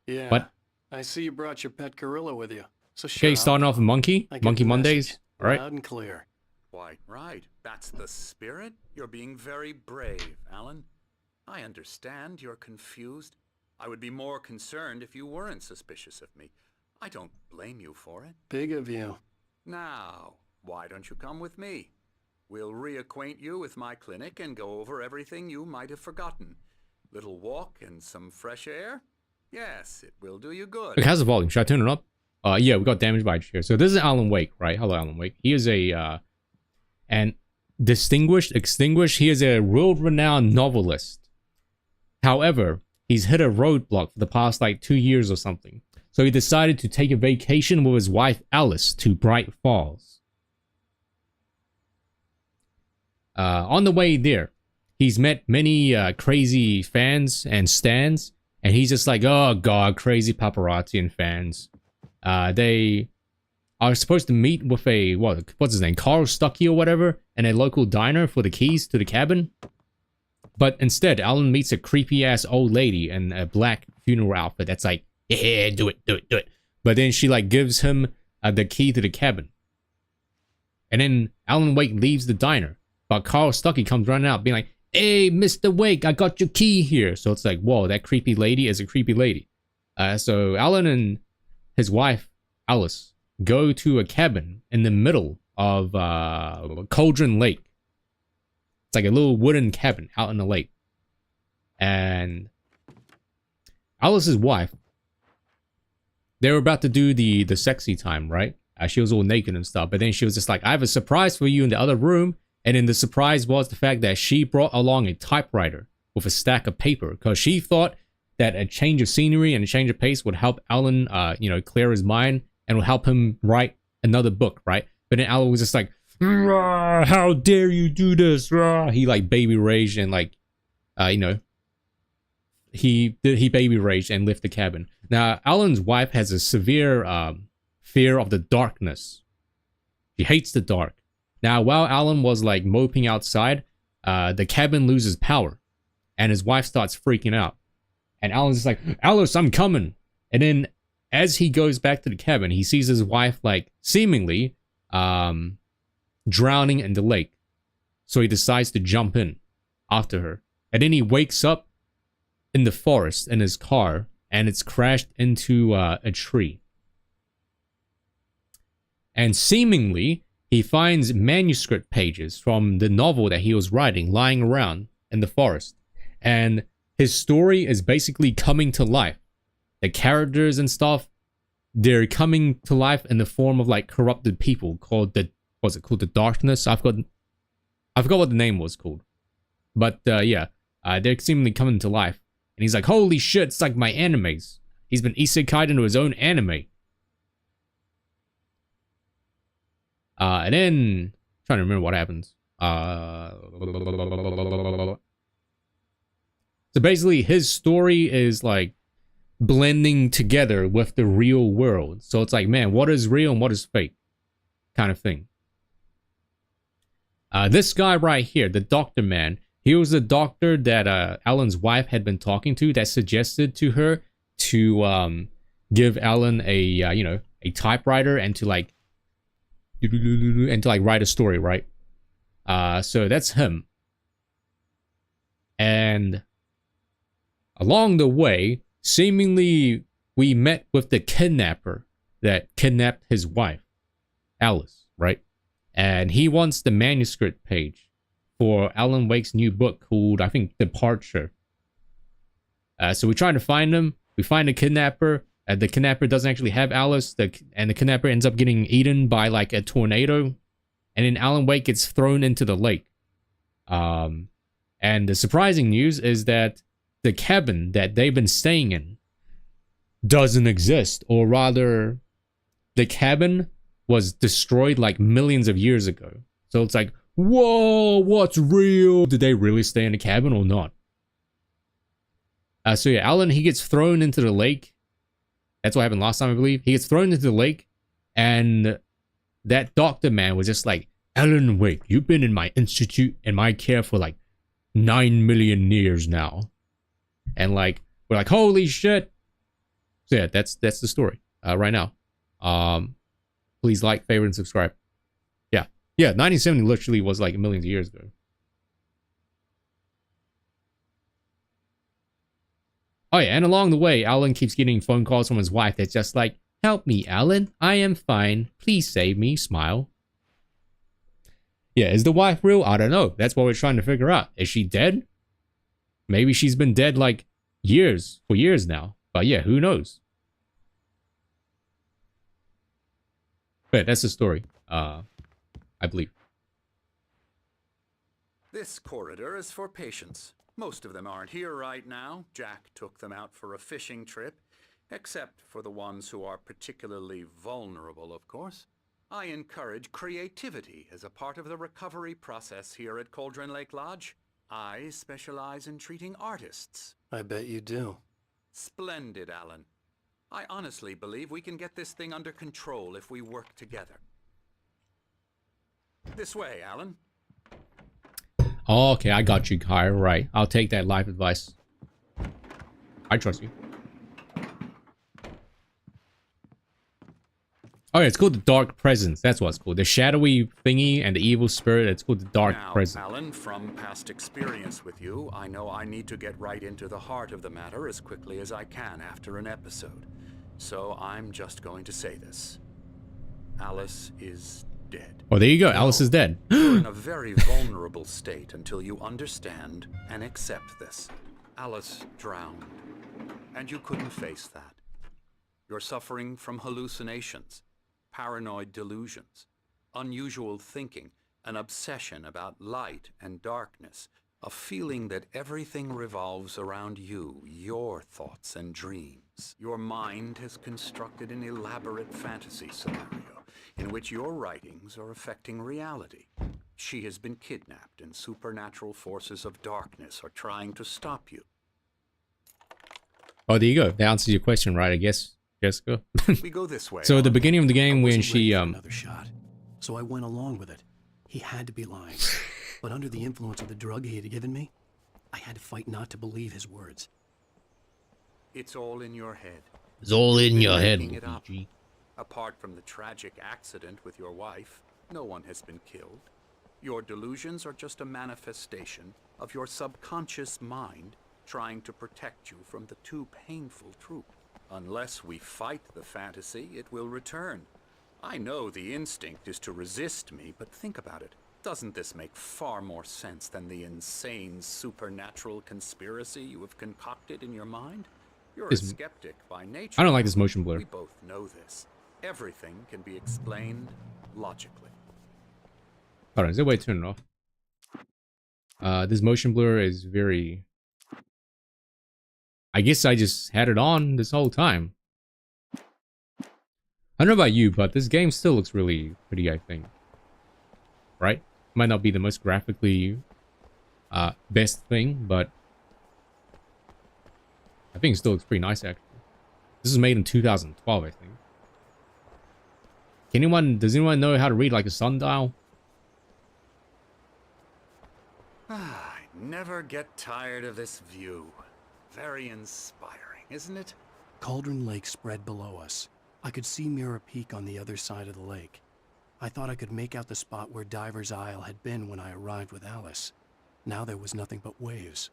Speaker 4: Yeah.
Speaker 1: What?
Speaker 4: I see you brought your pet gorilla with you. So
Speaker 1: Okay, starting off with Monkey. Monkey Mondays. All right.
Speaker 4: Loud and clear.
Speaker 5: Quite right. That's the spirit. You're being very brave, Alan. I understand you're confused. I would be more concerned if you weren't suspicious of me. I don't blame you for it.
Speaker 4: Big of you.
Speaker 5: Now, why don't you come with me? We'll reacquaint you with my clinic and go over everything you might have forgotten. Little walk and some fresh air? Yes, it will do you good.
Speaker 1: It has the volume. Should I turn it up? Yeah, we got damage by here. So this is Alan Wake, right? Hello, Alan Wake. He is a and extinguished. He is a world-renowned novelist. However, he's hit a roadblock for the past like 2 years or something. So he decided to take a vacation with his wife Alice to Bright Falls. On the way there, he's met many crazy fans and stans, and he's just like, oh god, crazy paparazzi and fans. They are supposed to meet with a what's his name, Carl Stuckey or whatever, in a local diner for the keys to the cabin. But instead, Alan meets a creepy ass old lady in a black funeral outfit that's like, yeah, do it. But then she like gives him the key to the cabin. And then Alan Wake leaves the diner. But Carl Stuckey comes running out being like, hey, Mr. Wake, I got your key here. So it's like, whoa, that creepy lady is a creepy lady. So Alan and his wife, Alice, go to a cabin in the middle of Cauldron Lake. It's like a little wooden cabin out in the lake. And Alice's wife, they were about to do the sexy time, right? She was all naked and stuff. But then she was just like, I have a surprise for you in the other room. And then the surprise was the fact that she brought along a typewriter with a stack of paper. Because she thought that a change of scenery and a change of pace would help Alan, clear his mind. And would help him write another book, right? But then Alan was just like, how dare you do this? He like baby raged and like, he baby raged and left the cabin. Now, Alan's wife has a severe fear of the darkness. She hates the dark. Now, while Alan was like moping outside, the cabin loses power and his wife starts freaking out. And Alan's just like, Alice, I'm coming. And then as he goes back to the cabin, he sees his wife like seemingly drowning in the lake. So he decides to jump in. after her. And then he wakes up in the forest in his car, and it's crashed into a tree. And seemingly, he finds manuscript pages from the novel that he was writing lying around in the forest. And his story is basically coming to life. The characters and stuff, they're coming to life in the form of like corrupted people called the, what's it called? The Darkness? I forgot what the name was called. But yeah, they're seemingly coming to life. And he's like, holy shit, it's like my animes. He's been isekai'd into his own anime. And then, I'm trying to remember what happens. So basically, his story is like blending together with the real world. So it's like, man, what is real and what is fake? Kind of thing. This guy right here, the doctor man, he was the doctor that Alan's wife had been talking to that suggested to her to give Alan a, a typewriter and to like write a story, right? So that's him. And along the way, seemingly we met with the kidnapper that kidnapped his wife, Alice, right? And he wants the manuscript page for Alan Wake's new book called, I think, Departure. So we try to find him. We find the kidnapper. The kidnapper doesn't actually have Alice, and the kidnapper ends up getting eaten by like a tornado, and then Alan Wake gets thrown into the lake. And the surprising news is that the cabin that they've been staying in doesn't exist, or rather, the cabin was destroyed like millions of years ago. So it's like, whoa, what's real? Did they really stay in the cabin or not? So yeah, Alan, he gets thrown into the lake. That's what happened last time, I believe. He gets thrown into the lake, and that doctor man was just like, Alan Wake, you've been in my institute and my care for like 9 million years now. And like, we're like, holy shit. So yeah, that's the story right now. Please like, favorite, and subscribe. Yeah, 1970 literally was like millions of years ago. Oh yeah, and along the way, Alan keeps getting phone calls from his wife that's just like, help me, Alan. I am fine. Please save me. Smile. Yeah, is the wife real? I don't know. That's what we're trying to figure out. Is she dead? Maybe she's been dead like for years now. But yeah, who knows? But that's the story, I believe.
Speaker 5: This corridor is for patients. Most of them aren't here right now. Jack took them out for a fishing trip, except for the ones who are particularly vulnerable, of course. I encourage creativity as a part of the recovery process here at Cauldron Lake Lodge. I specialize in treating artists.
Speaker 4: I bet you do.
Speaker 5: Splendid, Alan. I honestly believe we can get this thing under control if we work together. This way, Alan.
Speaker 1: Oh, okay, I got you, Kai. Right. I'll take that life advice. I trust you. Oh, yeah, it's called the Dark Presence. That's what it's called. The shadowy thingy and the evil spirit. It's called the Dark Presence.
Speaker 5: Now, Alan, from past experience with you, I know I need to get right into the heart of the matter as quickly as I can after an episode. So I'm just going to say this. Alice is dead.
Speaker 1: Oh, there you go. Alice is dead.
Speaker 5: You're in a very vulnerable state until you understand and accept this. Alice drowned, and you couldn't face that. You're suffering from hallucinations, paranoid delusions, unusual thinking, an obsession about light and darkness, a feeling that everything revolves around you, your thoughts and dreams. Your mind has constructed an elaborate fantasy scenario in which your writings are affecting reality. She has been kidnapped and supernatural forces of darkness are trying to stop you.
Speaker 1: Oh, there you go. That answers your question, right, I guess, Jessica?
Speaker 5: We go this way.
Speaker 1: So at the beginning of the game, when
Speaker 4: Wasn't ready
Speaker 1: she
Speaker 4: for another shot, so I went along with it. He had to be lying, but under the influence of the drug he had given me, I had to fight not to believe his words.
Speaker 5: It's all in your head.
Speaker 1: it's all in your head,
Speaker 5: Making it up.
Speaker 1: Luigi.
Speaker 5: Apart from the tragic accident with your wife, no one has been killed. Your delusions are just a manifestation of your subconscious mind trying to protect you from the too painful truth. Unless we fight the fantasy, it will return. I know the instinct is to resist me, but think about it. Doesn't this make far more sense than the insane supernatural conspiracy you have concocted in your mind? You're a skeptic by nature.
Speaker 1: I don't like this motion blur.
Speaker 5: We both know this. Everything can be explained logically.
Speaker 1: Hold on, is there a way to turn it off? This motion blur is very... I guess I just had it on this whole time. I don't know about you, but this game still looks really pretty, I think. Right? Might not be the most graphically best thing, but I think it still looks pretty nice, actually. This was made in 2012, I think. Does anyone know how to read like a sundial?
Speaker 5: I never get tired of this view. Very inspiring, isn't it?
Speaker 4: Cauldron Lake spread below us. I could see Mirror Peak on the other side of the lake. I thought I could make out the spot where Diver's Isle had been when I arrived with Alice. Now there was nothing but waves.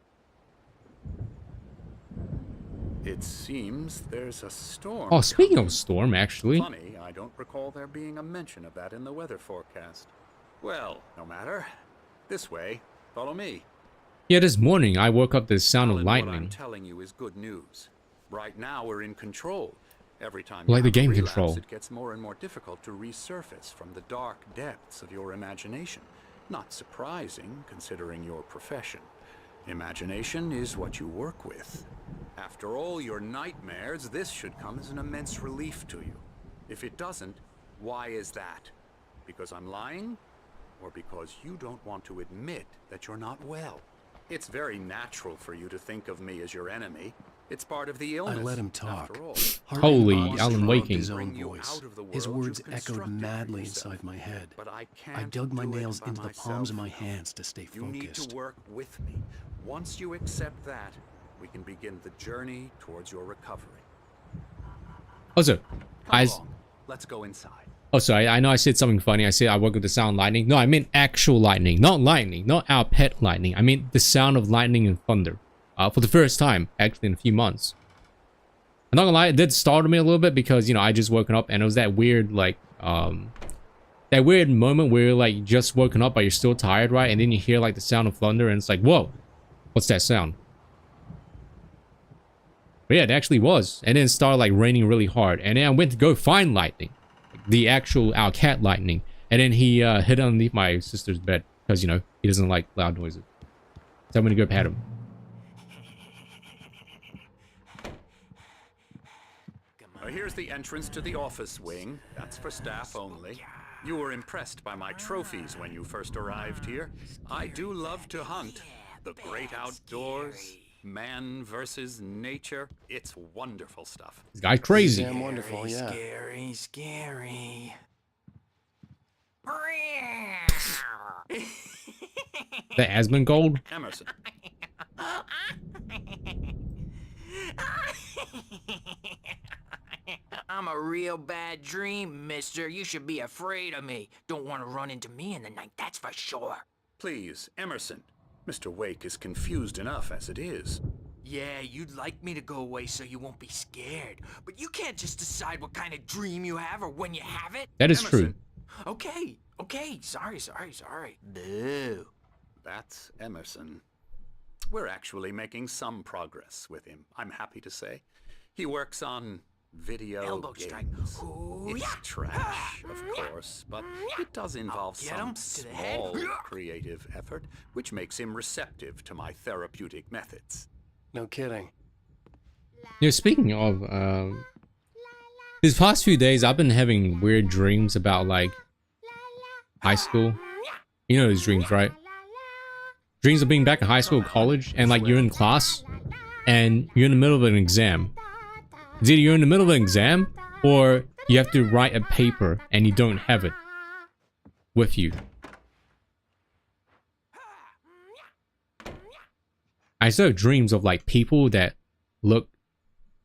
Speaker 5: It seems there's a storm.
Speaker 1: Oh, speaking of storm, actually.
Speaker 5: Funny, I don't recall there being a mention of that in the weather forecast. Well, no matter. This way. Follow me.
Speaker 1: Yeah, this morning I woke up to the sound of
Speaker 5: Alan, what I'm
Speaker 1: lightning.
Speaker 5: telling you is good news. Right now we're in control. Every time
Speaker 1: Like
Speaker 5: you
Speaker 1: the
Speaker 5: have a
Speaker 1: game
Speaker 5: relapse,
Speaker 1: control.
Speaker 5: it gets more and more difficult to resurface from the dark depths of your imagination. Not surprising, considering your profession. Imagination is what you work with. After all your nightmares, this should come as an immense relief to you. If it doesn't, why is that? Because I'm lying? Or because you don't want to admit that you're not well? It's very natural for you to think of me as your enemy. It's part of the illness.
Speaker 4: I let him talk.
Speaker 5: After all.
Speaker 1: Holy
Speaker 4: Hartman
Speaker 1: Alan
Speaker 4: strummed
Speaker 1: Waking.
Speaker 4: his own
Speaker 5: Bring you
Speaker 4: voice.
Speaker 5: out of the
Speaker 4: His
Speaker 5: world
Speaker 4: words
Speaker 5: you've
Speaker 4: echoed
Speaker 5: constructed for
Speaker 4: madly
Speaker 5: yourself.
Speaker 4: inside my head.
Speaker 5: But I
Speaker 4: I
Speaker 5: can't
Speaker 4: dug my
Speaker 5: do it
Speaker 4: nails
Speaker 5: by
Speaker 4: into the palms of my
Speaker 5: myself.
Speaker 4: hands to stay
Speaker 5: You need
Speaker 4: focused.
Speaker 5: to work with me. Once you accept that, we can begin the journey towards your recovery.
Speaker 1: Also,
Speaker 5: Come along. Let's go inside.
Speaker 1: I know I said something funny. I said I woke up to the sound of lightning. No, I meant actual lightning. Not lightning. Not our pet lightning. I meant the sound of lightning and thunder. For the first time, actually, in a few months. I'm not gonna lie, it did startle me a little bit because, you know, I just woken up and it was that weird, like, that weird moment where you're, like, just woken up but you're still tired, right? And then you hear, like, the sound of thunder and it's like, whoa, what's that sound? But yeah, it actually was. And then it started, like, raining really hard. And then I went to go find lightning. The actual, our cat lightning. And then he hid underneath my sister's bed because, you know, he doesn't like loud noises. So I'm gonna go pat him.
Speaker 5: Here's the entrance to the office wing. That's for staff only. You were impressed by my trophies when you first arrived here. I do love to hunt. The great outdoors, man versus nature. It's wonderful stuff.
Speaker 1: This guy's crazy.
Speaker 4: Damn wonderful, yeah.
Speaker 6: Scary, scary.
Speaker 1: The Asmongold?
Speaker 5: Emerson,
Speaker 6: I'm a real bad dream, mister. You should be afraid of me. Don't want to run into me in the night, that's for sure.
Speaker 5: please, Emerson. Mr. Wake is confused enough as it is.
Speaker 6: Yeah, you'd like me to go away so you won't be scared. But you can't just decide what kind of dream you have or when you have it.
Speaker 1: That is
Speaker 5: Emerson,
Speaker 1: true.
Speaker 6: Okay. Sorry. Boo.
Speaker 5: That's Emerson. We're actually making some progress with him, I'm happy to say. He works on video
Speaker 6: Elbow
Speaker 5: games.
Speaker 6: strike. Ooh,
Speaker 5: It's
Speaker 6: yeah.
Speaker 5: trash, of course, but it does involve
Speaker 6: get him
Speaker 5: some
Speaker 6: to the head.
Speaker 5: small creative effort, which makes him receptive to my therapeutic methods.
Speaker 4: No kidding.
Speaker 1: Yeah, speaking of, these past few days, I've been having weird dreams about, like, high school. You know these dreams, right? Dreams of being back in high school or college, and, like, you're in class, and you're in the middle of an exam. It's either you're in the middle of an exam, or you have to write a paper, and you don't have it with you. I still have dreams of, like, people that look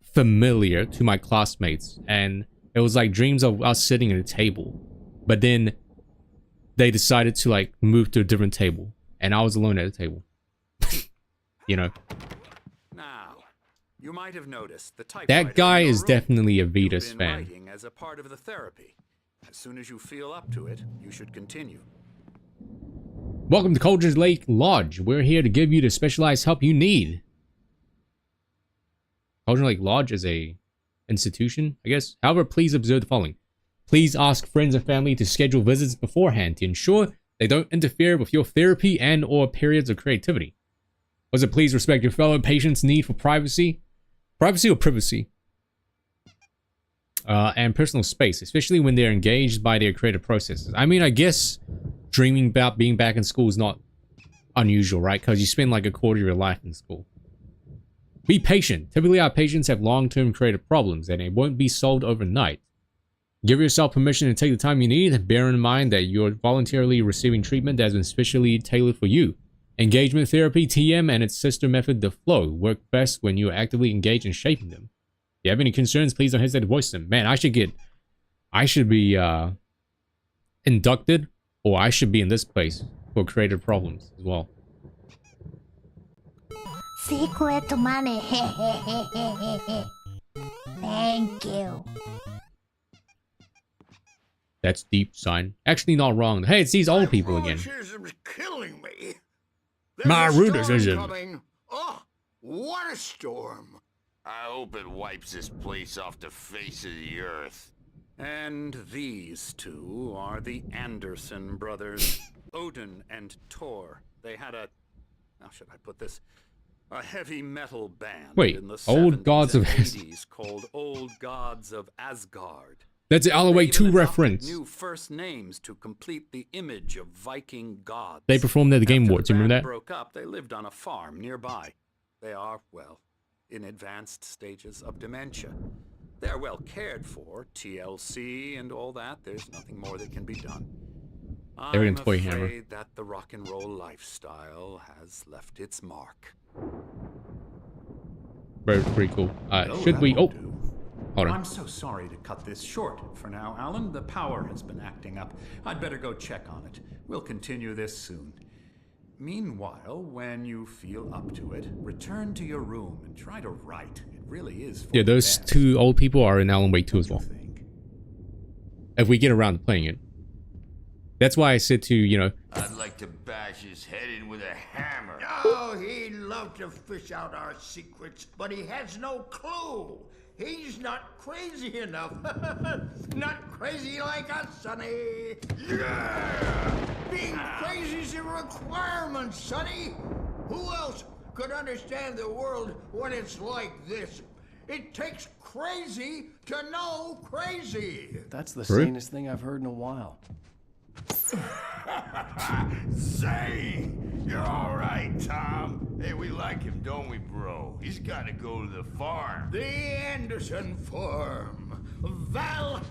Speaker 1: familiar to my classmates, and it was like dreams of us sitting at a table, but then they decided to like move to a different table, and I was alone at the table. You know,
Speaker 5: Now, you might have noticed the typewriter
Speaker 1: that guy
Speaker 5: in your
Speaker 1: is
Speaker 5: room.
Speaker 1: definitely a
Speaker 5: You've
Speaker 1: Vitas
Speaker 5: been
Speaker 1: fan.
Speaker 5: writing as a part of the therapy. As soon as you feel up to it, you should continue.
Speaker 1: Welcome to Cauldron Lake Lodge. We're here to give you the specialized help you need. Cauldron Lake Lodge is a institution, I guess. However, please observe the following. Please ask friends and family to schedule visits beforehand to ensure they don't interfere with your therapy and or periods of creativity. Also, please respect your fellow patients' need for privacy. Privacy or privacy? And personal space, especially when they're engaged by their creative processes. I mean, I guess dreaming about being back in school is not unusual, right? Because you spend like a quarter of your life in school. Be patient. Typically, our patients have long-term creative problems and it won't be solved overnight. Give yourself permission to take the time you need. Bear in mind that you're voluntarily receiving treatment that has been specially tailored for you. Engagement therapy, TM, and its sister method, the flow, work best when you are actively engaged in shaping them. If you have any concerns, please don't hesitate to voice them. Man, I should be inducted, or I should be in this place for creative problems as well.
Speaker 7: Secret money. Thank you.
Speaker 1: That's deep, sign. Actually, not wrong. Hey, it's these old people again.
Speaker 8: Rheumatism's killing me.
Speaker 1: My
Speaker 8: There's a storm
Speaker 1: rheumatism.
Speaker 8: coming. Oh, what a storm.
Speaker 9: I hope it wipes this place off the face of the earth.
Speaker 5: And these two are the Anderson brothers, Odin and Thor. They had a, how should I put this? A heavy metal band
Speaker 1: Wait,
Speaker 5: in the
Speaker 1: Old
Speaker 5: 70s
Speaker 1: Gods
Speaker 5: and
Speaker 1: of
Speaker 5: 80s called Old Gods of Asgard.
Speaker 1: That's an Alan
Speaker 5: They
Speaker 1: Wake 2
Speaker 5: even adopted
Speaker 1: reference.
Speaker 5: new first names to complete the image of Viking gods.
Speaker 1: They performed at the Game
Speaker 5: After
Speaker 1: Awards.
Speaker 5: the
Speaker 1: You remember
Speaker 5: band
Speaker 1: that?
Speaker 5: broke up, they lived on a farm nearby. They are, well, in advanced stages of dementia. They're well cared for, TLC and all that. There's nothing more that can be done.
Speaker 1: They're in
Speaker 5: I'm
Speaker 1: Toy Hammer.
Speaker 5: afraid that the rock and roll lifestyle has left its mark.
Speaker 1: Very pretty cool. Should
Speaker 10: that
Speaker 1: we?
Speaker 10: will
Speaker 1: Oh,
Speaker 10: do.
Speaker 1: hold
Speaker 10: I'm
Speaker 1: on.
Speaker 10: so sorry to cut this short for now, Alan. The power has been acting up. I'd better go check on it. We'll continue this soon. Meanwhile, when you feel up to it, return to your room and try to write. It really is for
Speaker 1: Yeah,
Speaker 10: the
Speaker 1: those
Speaker 10: best.
Speaker 1: two old people are in Alan Wake 2 as
Speaker 10: Don't
Speaker 1: well.
Speaker 10: you think?
Speaker 1: If we get around to playing it. That's why I said to, you know,
Speaker 9: I'd like to bash his head in with a hammer.
Speaker 8: Oh, he'd love to fish out our secrets, but he has no clue. He's not crazy enough. Not crazy like us, Sonny. Yeah! Being crazy's a requirement, Sonny. Who else could understand the world when it's like this? It takes crazy to know crazy.
Speaker 4: That's the
Speaker 1: True.
Speaker 4: sanest thing I've heard in a while.
Speaker 9: Zane! You're all right, Tom. Hey, we like him, don't we, bro? He's got to go to the farm.
Speaker 8: The Anderson Farm. Valhalla!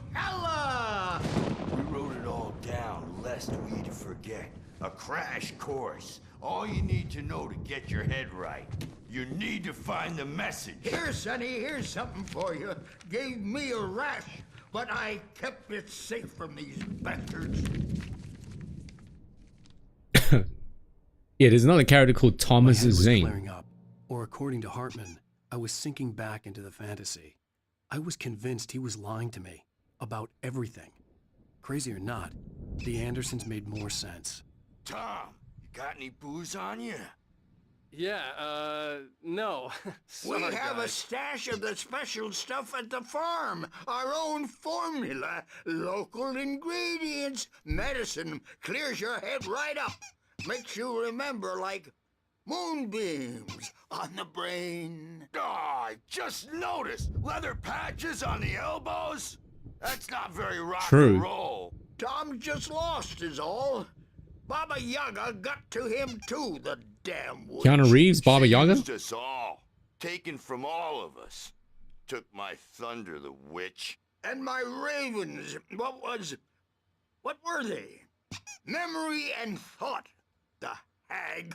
Speaker 9: We wrote it all down, lest we forget. A crash course. All you need to know to get your head right. You need to find the message.
Speaker 8: Here, Sonny, here's something for you. Gave me a rash, but I kept it safe from these bastards.
Speaker 1: yeah, there's another character called
Speaker 4: My
Speaker 1: Thomas
Speaker 4: head was
Speaker 1: Zane.
Speaker 4: clearing up, or according to Hartman, I was sinking back into the fantasy. I was convinced he was lying to me about everything. Crazy or not, the Andersons made more sense.
Speaker 9: Tom, you got any booze on you?
Speaker 11: Yeah, no.
Speaker 8: We
Speaker 11: Sorry,
Speaker 8: have a
Speaker 11: guys.
Speaker 8: stash of the special stuff at the farm. Our own formula, local ingredients. Medicine clears your head right up. Makes you remember like moonbeams on the brain.
Speaker 9: Oh, I just noticed. Leather patches on the elbows? That's not very rock
Speaker 1: True.
Speaker 9: and roll.
Speaker 8: Tom just lost is all. Baba Yaga got to him too, the damn witch.
Speaker 1: Keanu Reeves, Baba
Speaker 9: She
Speaker 1: Yaga?
Speaker 9: used us all. Taken from all of us. Took my thunder, the witch.
Speaker 8: And my ravens, what were they? Memory and thought, the hag.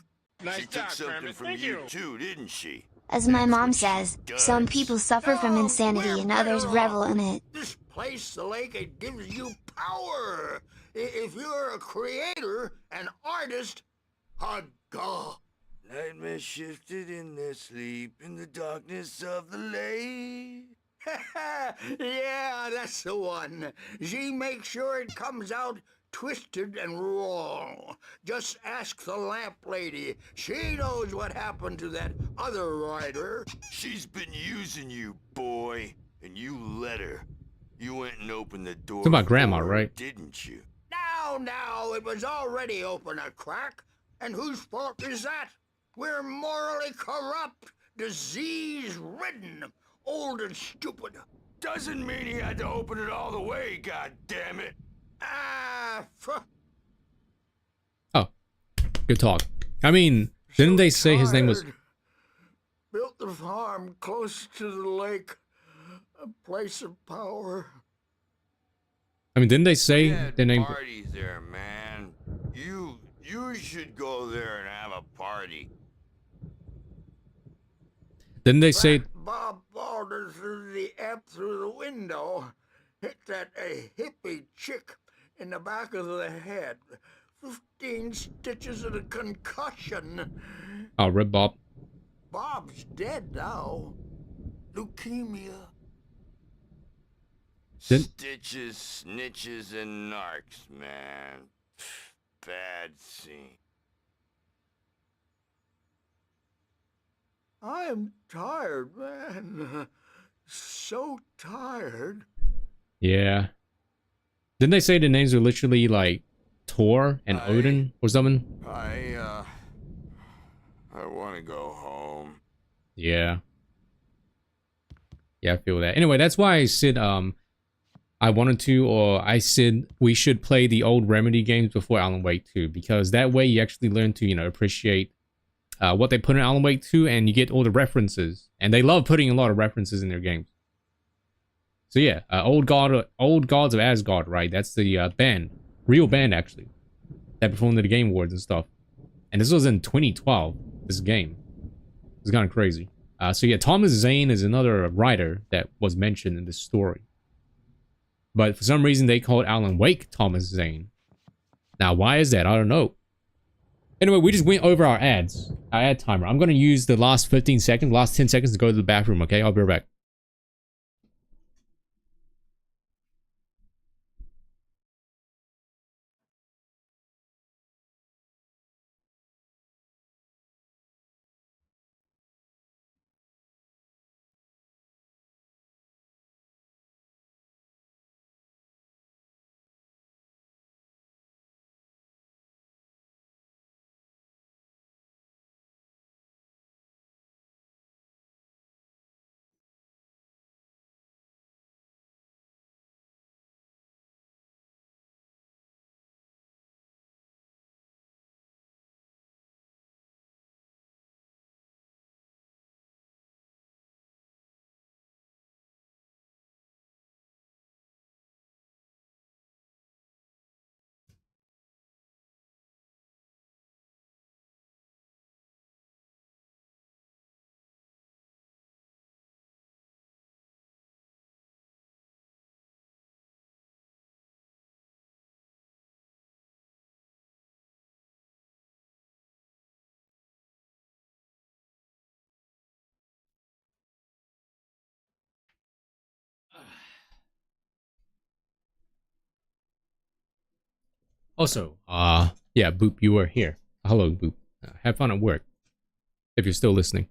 Speaker 9: She took something from you too, didn't she?
Speaker 2: As my mom says, some people suffer from insanity and others revel in it.
Speaker 8: This replace the lake, it gives you power. If you're a creator, an artist, God.
Speaker 9: Nightmare shifted in their sleep in the darkness of the lake.
Speaker 8: Yeah, that's the one. She makes sure it comes out twisted and wrong. Just ask the lamp lady. She knows what happened to that other rider.
Speaker 9: She's been using you, boy, and you let her. You went and opened the door.
Speaker 1: It's about grandma,
Speaker 9: for her,
Speaker 1: right?
Speaker 9: Didn't you?
Speaker 8: Now, it was already open a crack. And whose fault is that? We're morally corrupt, disease-ridden, old and stupid.
Speaker 9: Doesn't mean he had to open it all the way, God damn it.
Speaker 1: Oh, good talk. I mean, didn't they say his name was...
Speaker 8: Built the farm close to the lake, a place of power.
Speaker 1: I mean, didn't they say
Speaker 9: Had
Speaker 1: their name...
Speaker 9: parties there, man. You should go there and have a party.
Speaker 1: Didn't they say...
Speaker 8: Bob Balder threw the app through the window, hit that hippie chick in the back of the head. 15 stitches and a concussion.
Speaker 1: Oh, Red Bob.
Speaker 8: Bob's dead now. Leukemia.
Speaker 9: Stitches, snitches, and narcs, man. Bad scene.
Speaker 8: I'm tired, man. So tired.
Speaker 1: Yeah. Didn't they say the names were literally like Thor and Odin or something?
Speaker 9: I want to go home.
Speaker 1: Yeah. Yeah, I feel that. Anyway, that's why I said I wanted to, or I said we should play the old Remedy games before Alan Wake 2, because that way you actually learn to, you know, appreciate what they put in Alan Wake 2, and you get all the references. And they love putting a lot of references in their games. So yeah, Old Gods of Asgard, right? That's the band, real band actually, that performed at the Game Awards and stuff. And this was in 2012. This game, it's kind of crazy. So yeah, Thomas Zane is another writer that was mentioned in this story. But for some reason they called Alan Wake Thomas Zane. Now why is that? I don't know. Anyway, we just went over our ads, our ad timer. I'm gonna use the last 15 seconds, last 10 seconds to go to the bathroom. Okay, I'll be right back. Also, yeah, Boop, you were here. Hello, Boop. Have fun at work, if you're still listening.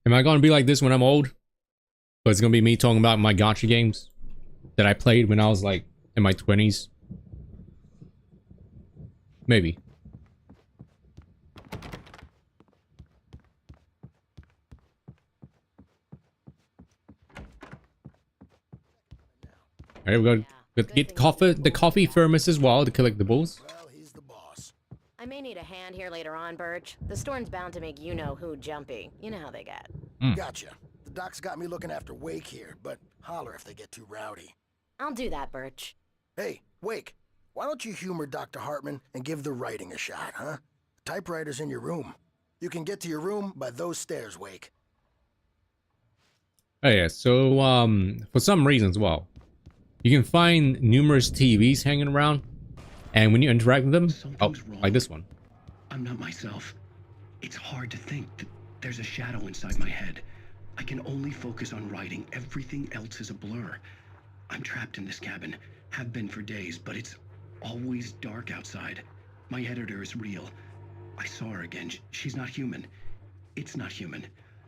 Speaker 1: Am I gonna be like this when I'm old? But it's gonna be me talking about my gacha games that I played when I was like in my 20s. Maybe. Alright, we got get the coffee thermos as well to collect the balls.
Speaker 12: I may need a hand here later on, Birch. The storm's bound to make you-know-who jumpy. You know how they get.
Speaker 13: Gotcha. The doc's got me looking after Wake here, but holler if they get too rowdy.
Speaker 12: I'll do that, Birch.
Speaker 13: Hey, Wake, why don't you humor Dr. Hartman and give the writing a shot, huh? Typewriter's in your room. You can get to your room by those stairs, Wake.
Speaker 1: Oh yeah, so for some reasons, well, you can find numerous TVs hanging around, and when you interact with them, like this one.
Speaker 4: I'm not myself. It's hard to think that there's a shadow inside my head. I can only focus on writing. Everything else is a blur. I'm trapped in this cabin. Have been for days, but it's always dark outside. My editor is real. I saw her again. She's not human. It's not human.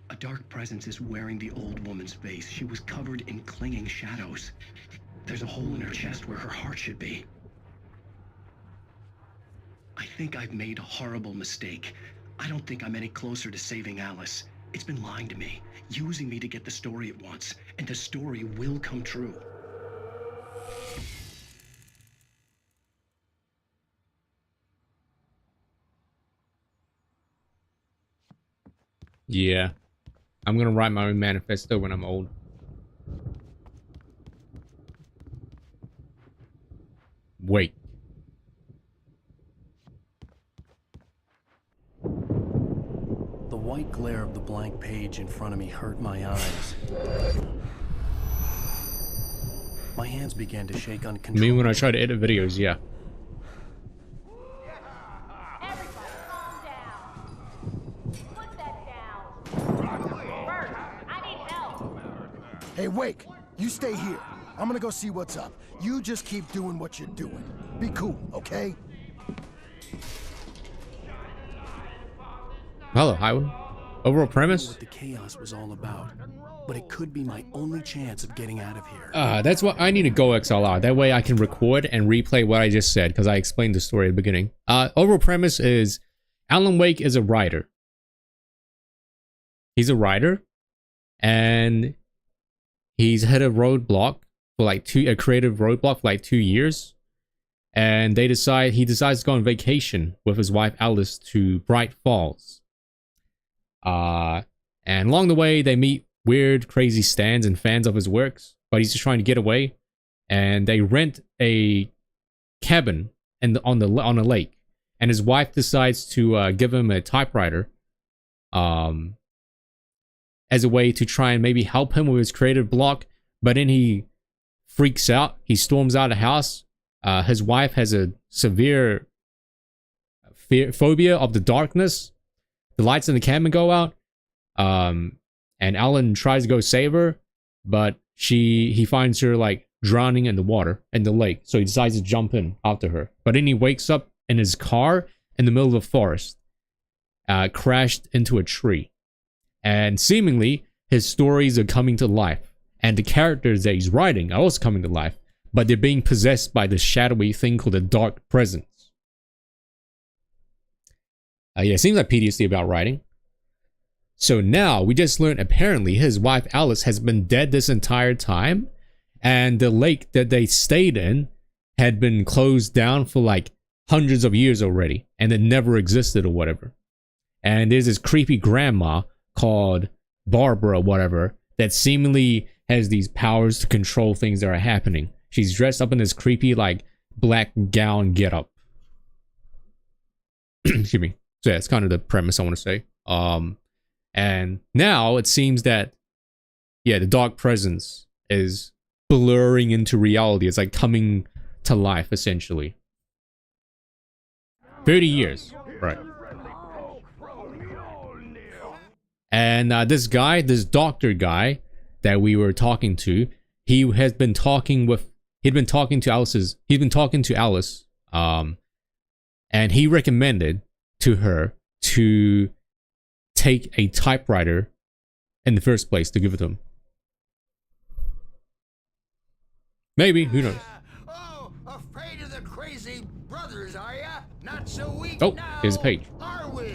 Speaker 4: A dark presence is wearing the old woman's face. She was covered in clinging shadows. There's a hole in her chest where her heart should be. I think I've made a horrible mistake. I don't think I'm any closer to saving Alice. It's been lying to me, using me to get the story it wants, and the story will come true.
Speaker 1: Yeah. I'm gonna write my own manifesto when I'm old. Wait.
Speaker 4: The white glare of the blank page in front of me hurt my eyes. My hands began to shake uncontrollably.
Speaker 1: Me when I try to edit videos, yeah.
Speaker 13: Hey, Wake, you stay here. I'm gonna go see what's up. You just keep doing what you're doing. Be cool, okay?
Speaker 1: Hello, Highwood. Overall premise?
Speaker 4: What the chaos was all about, but it could be my only chance of getting out of here.
Speaker 1: That's what I need to go XLR. That way I can record and replay what I just said, because I explained the story at the beginning. Overall premise is Alan Wake is a writer. He's a writer, and he's hit a roadblock for like a creative roadblock for like 2 years, and he decides to go on vacation with his wife Alice to Bright Falls. And along the way they meet weird, crazy stands and fans of his works, but he's just trying to get away, and they rent a cabin on a lake, and his wife decides to give him a typewriter, as a way to try and maybe help him with his creative block. But then he freaks out. He storms out of the house. His wife has a severe phobia of the darkness. The lights in the cabin go out. And Alan tries to go save her, but he finds her like drowning in the water in the lake. So he decides to jump in after her. But then he wakes up in his car in the middle of the forest, crashed into a tree. And seemingly, his stories are coming to life. And the characters that he's writing are also coming to life. But they're being possessed by this shadowy thing called the Dark Presence. Yeah, it seems like PTSD about writing. So now, we just learned apparently his wife Alice has been dead this entire time. And the lake that they stayed in had been closed down for like hundreds of years already. And it never existed or whatever. And there's this creepy grandma called Barbara or whatever that seemingly has these powers to control things that are happening. She's dressed up in this creepy like black gown getup. Excuse me. So yeah, it's kind of the premise I want to say. And now it seems that yeah, the dark presence is blurring into reality. It's like coming to life essentially. 30 years, right? And this doctor guy that we were talking to, he'd been talking to Alice, and he recommended to her to take a typewriter in the first place to give it to him. Maybe, who knows?
Speaker 8: Oh, afraid of the crazy brothers, are ya? Not so weak
Speaker 1: Oh,
Speaker 8: now,
Speaker 1: here's a page.
Speaker 8: are we?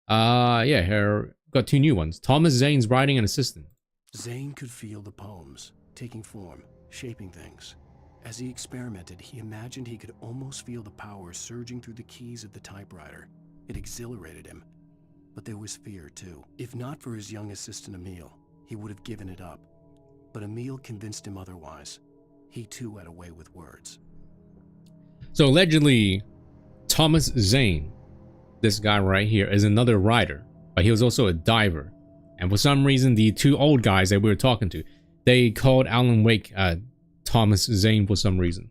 Speaker 1: Yeah, here got 2 new ones. Thomas Zane's writing an assistant.
Speaker 4: Zane could feel the poems, taking form, shaping things. As he experimented, he imagined he could almost feel the power surging through the keys of the typewriter. It exhilarated him. But there was fear, too. If not for his young assistant Emil, he would have given it up. But Emil convinced him otherwise. He too had a way with words.
Speaker 1: So allegedly, Thomas Zane, this guy right here, is another writer, but he was also a diver. And for some reason, the two old guys that we were talking to, they called Alan Wake Thomas Zane for some reason.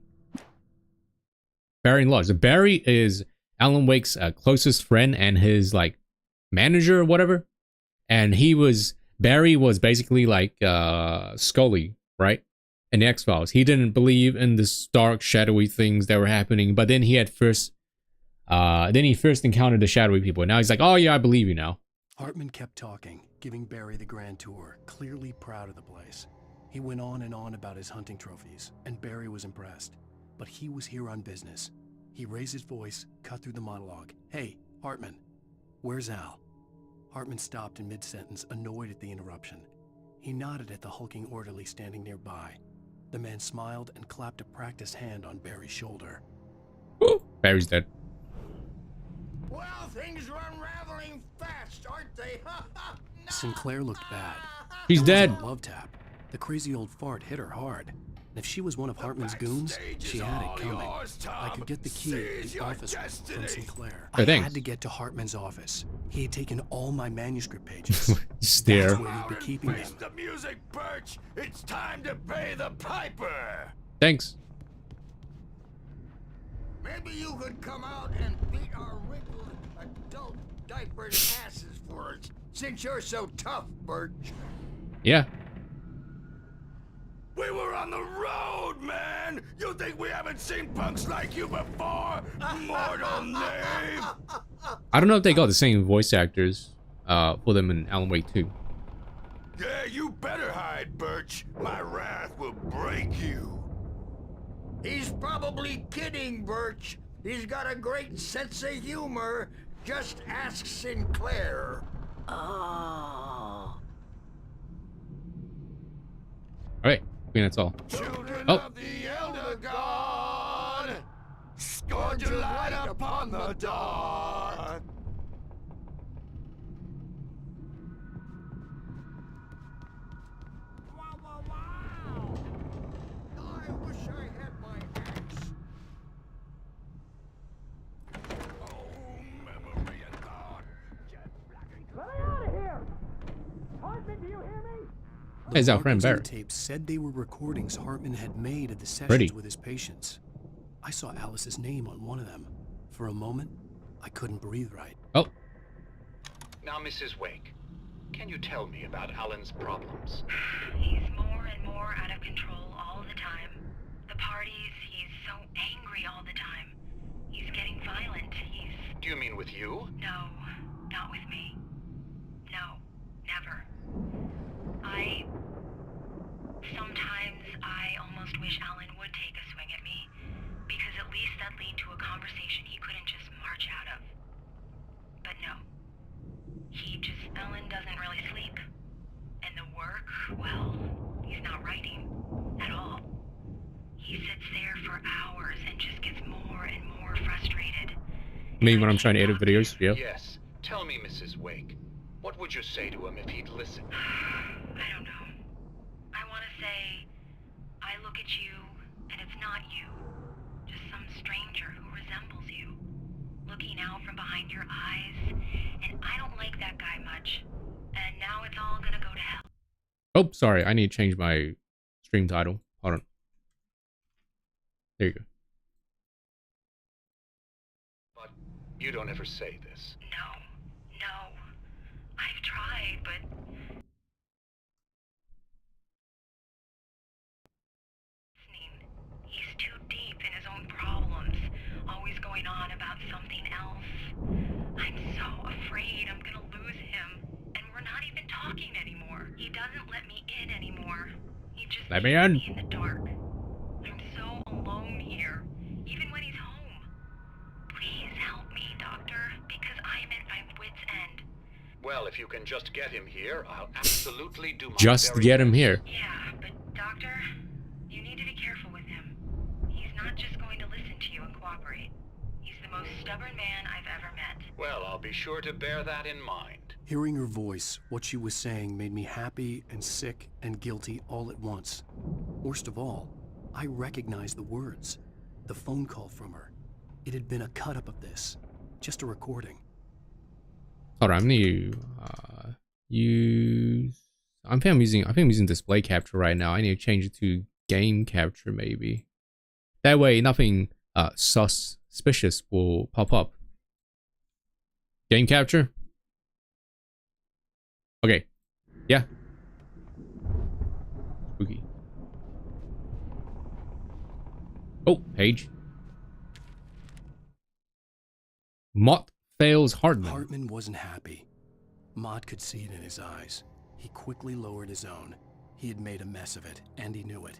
Speaker 1: Barry Lodge. Barry is Alan Wake's closest friend and his like manager or whatever. And Barry was basically like Scully, right? In the X-Files. He didn't believe in the dark, shadowy things that were happening, but then he first encountered the shadowy people. Now he's like, oh yeah, I believe you now.
Speaker 4: Hartman kept talking, giving Barry the grand tour, clearly proud of the place. He went on and on about his hunting trophies, and Barry was impressed. But he was here on business. He raised his voice, cut through the monologue. Hey, Hartman, where's Al? Hartman stopped in mid-sentence, annoyed at the interruption. He nodded at the hulking orderly standing nearby. The man smiled and clapped a practiced hand on Barry's shoulder.
Speaker 1: Woo! Barry's dead.
Speaker 8: Well, things are unraveling fast, aren't they?
Speaker 4: Sinclair looked bad.
Speaker 1: He's dead.
Speaker 4: That wasn't a love tap. The crazy old fart hit her hard. And if she was one of Hartman's goons, she had it coming. I could get the key to the office from Sinclair. I had to get to Hartman's office. He had taken all my manuscript pages.
Speaker 1: Stare.
Speaker 4: That's where he'd be keeping them.
Speaker 9: Face the music, Birch. It's time to pay the piper.
Speaker 1: Thanks.
Speaker 8: Maybe you could come out and beat our wrinkled adult diapered asses for us, since you're so tough, Birch.
Speaker 1: Yeah.
Speaker 9: We were on the road, man! You think we haven't seen punks like you before? Mortal knave!
Speaker 1: I don't know if they got the same voice actors for them in Alan Wake 2.
Speaker 9: Yeah, you better hide, Birch. My wrath will break you.
Speaker 8: He's probably kidding, Birch. He's got a great sense of humor. Just ask Sinclair.
Speaker 12: Oh.
Speaker 1: Alright, I think that's all.
Speaker 9: Children
Speaker 1: Oh.
Speaker 9: of the Elder God, scorn your light upon the dawn.
Speaker 8: I wish I had my axe.
Speaker 9: Oh, memory and thought.
Speaker 8: Let me out of here! Hartman, do you hear me?
Speaker 1: Hey, it's our friend Barry.
Speaker 4: Tapes said they were recordings Hartman had made of the sessions
Speaker 1: Pretty.
Speaker 4: with his patients. I saw Alice's name on one of them. For a moment, I couldn't breathe right.
Speaker 1: Oh.
Speaker 5: Now, Mrs. Wake, can you tell me about Alan's problems?
Speaker 14: He's more and more out of control all the time. The parties, he's so angry all the time. He's getting violent.
Speaker 5: Do you mean with you?
Speaker 14: No, not with me. No, never. Sometimes I almost wish Alan would take a swing at me, because at least that'd lead to a conversation he couldn't just march out of. But no. Alan doesn't really sleep. And the work, well, he's not writing at all. He sits there for hours and just gets more and more frustrated.
Speaker 1: Me when I'm trying to edit videos, yeah.
Speaker 5: Yes. Tell me, Mrs. Wake, what would you say to him if he'd listen?
Speaker 14: I don't know. I want to say, I look at you, and it's not you. Just some stranger who resembles you. Looking out from behind your eyes, and I don't like that guy much. And now it's all gonna go to hell.
Speaker 1: Oh, sorry. I need to change my stream title. Hold on. There you go.
Speaker 5: But you don't ever say this.
Speaker 14: No. I've tried, but... He's too deep in his own problems, always going on about something else. I'm so afraid I'm gonna lose him, and we're not even talking anymore. He doesn't let me in anymore. He just
Speaker 1: Let me in.
Speaker 14: in the dark. I'm so alone here, even when he's home. Please help me, Doctor, because I'm at my wit's end.
Speaker 5: Well, if you can just get him here, I'll absolutely do my
Speaker 1: Just
Speaker 5: very
Speaker 1: get him
Speaker 5: best.
Speaker 1: here.
Speaker 14: Yeah, but Doctor, you need to be careful with him. He's not just going to listen to you and cooperate. He's the most stubborn man I've ever met.
Speaker 5: Well, I'll be sure to bear that in mind.
Speaker 4: Hearing her voice, what she was saying made me happy and sick and guilty all at once. Worst of all, I recognized the words. The phone call from her. It had been a cut-up of this. Just a recording.
Speaker 1: Hold on, I'm gonna use. I think I'm using display capture right now. I need to change it to game capture maybe. That way, nothing suspicious will pop up. Game capture. Okay. Yeah. Spooky. Oh, page. Mott fails Hartman.
Speaker 4: Hartman wasn't happy. Mott could see it in his eyes. He quickly lowered his own. He had made a mess of it, and he knew it.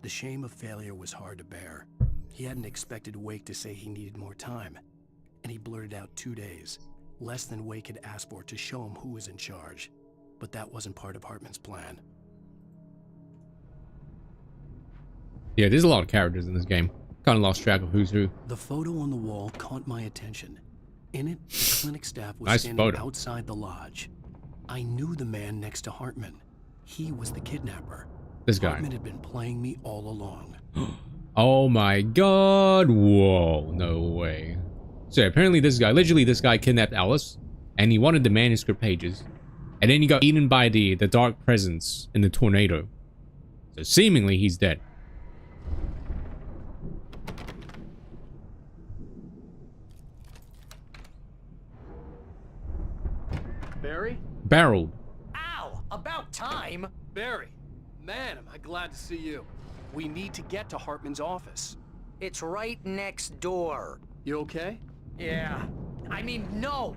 Speaker 4: The shame of failure was hard to bear. He hadn't expected Wake to say he needed more time, and he blurted out 2 days, less than Wake had asked for to show him who was in charge. But that wasn't part of Hartman's plan.
Speaker 1: Yeah, there's a lot of characters in this game. Kind of lost track of who's who.
Speaker 4: The photo on the wall caught my attention. In it, the clinic staff was
Speaker 1: Nice
Speaker 4: standing
Speaker 1: photo.
Speaker 4: outside the lodge. I knew the man next to Hartman. He was the kidnapper.
Speaker 1: This guy.
Speaker 4: Hartman had been playing me all along.
Speaker 1: Oh my god. Whoa, no way. So apparently this guy kidnapped Alice, and he wanted the manuscript pages. And then he got eaten by the dark presence in the tornado. So seemingly he's dead.
Speaker 11: Barry?
Speaker 1: Barreled.
Speaker 6: Ow! About time!
Speaker 11: Barry, man, am I glad to see you.
Speaker 4: We need to get to Hartman's office.
Speaker 6: It's right next door.
Speaker 11: You okay?
Speaker 6: Yeah. I mean, no!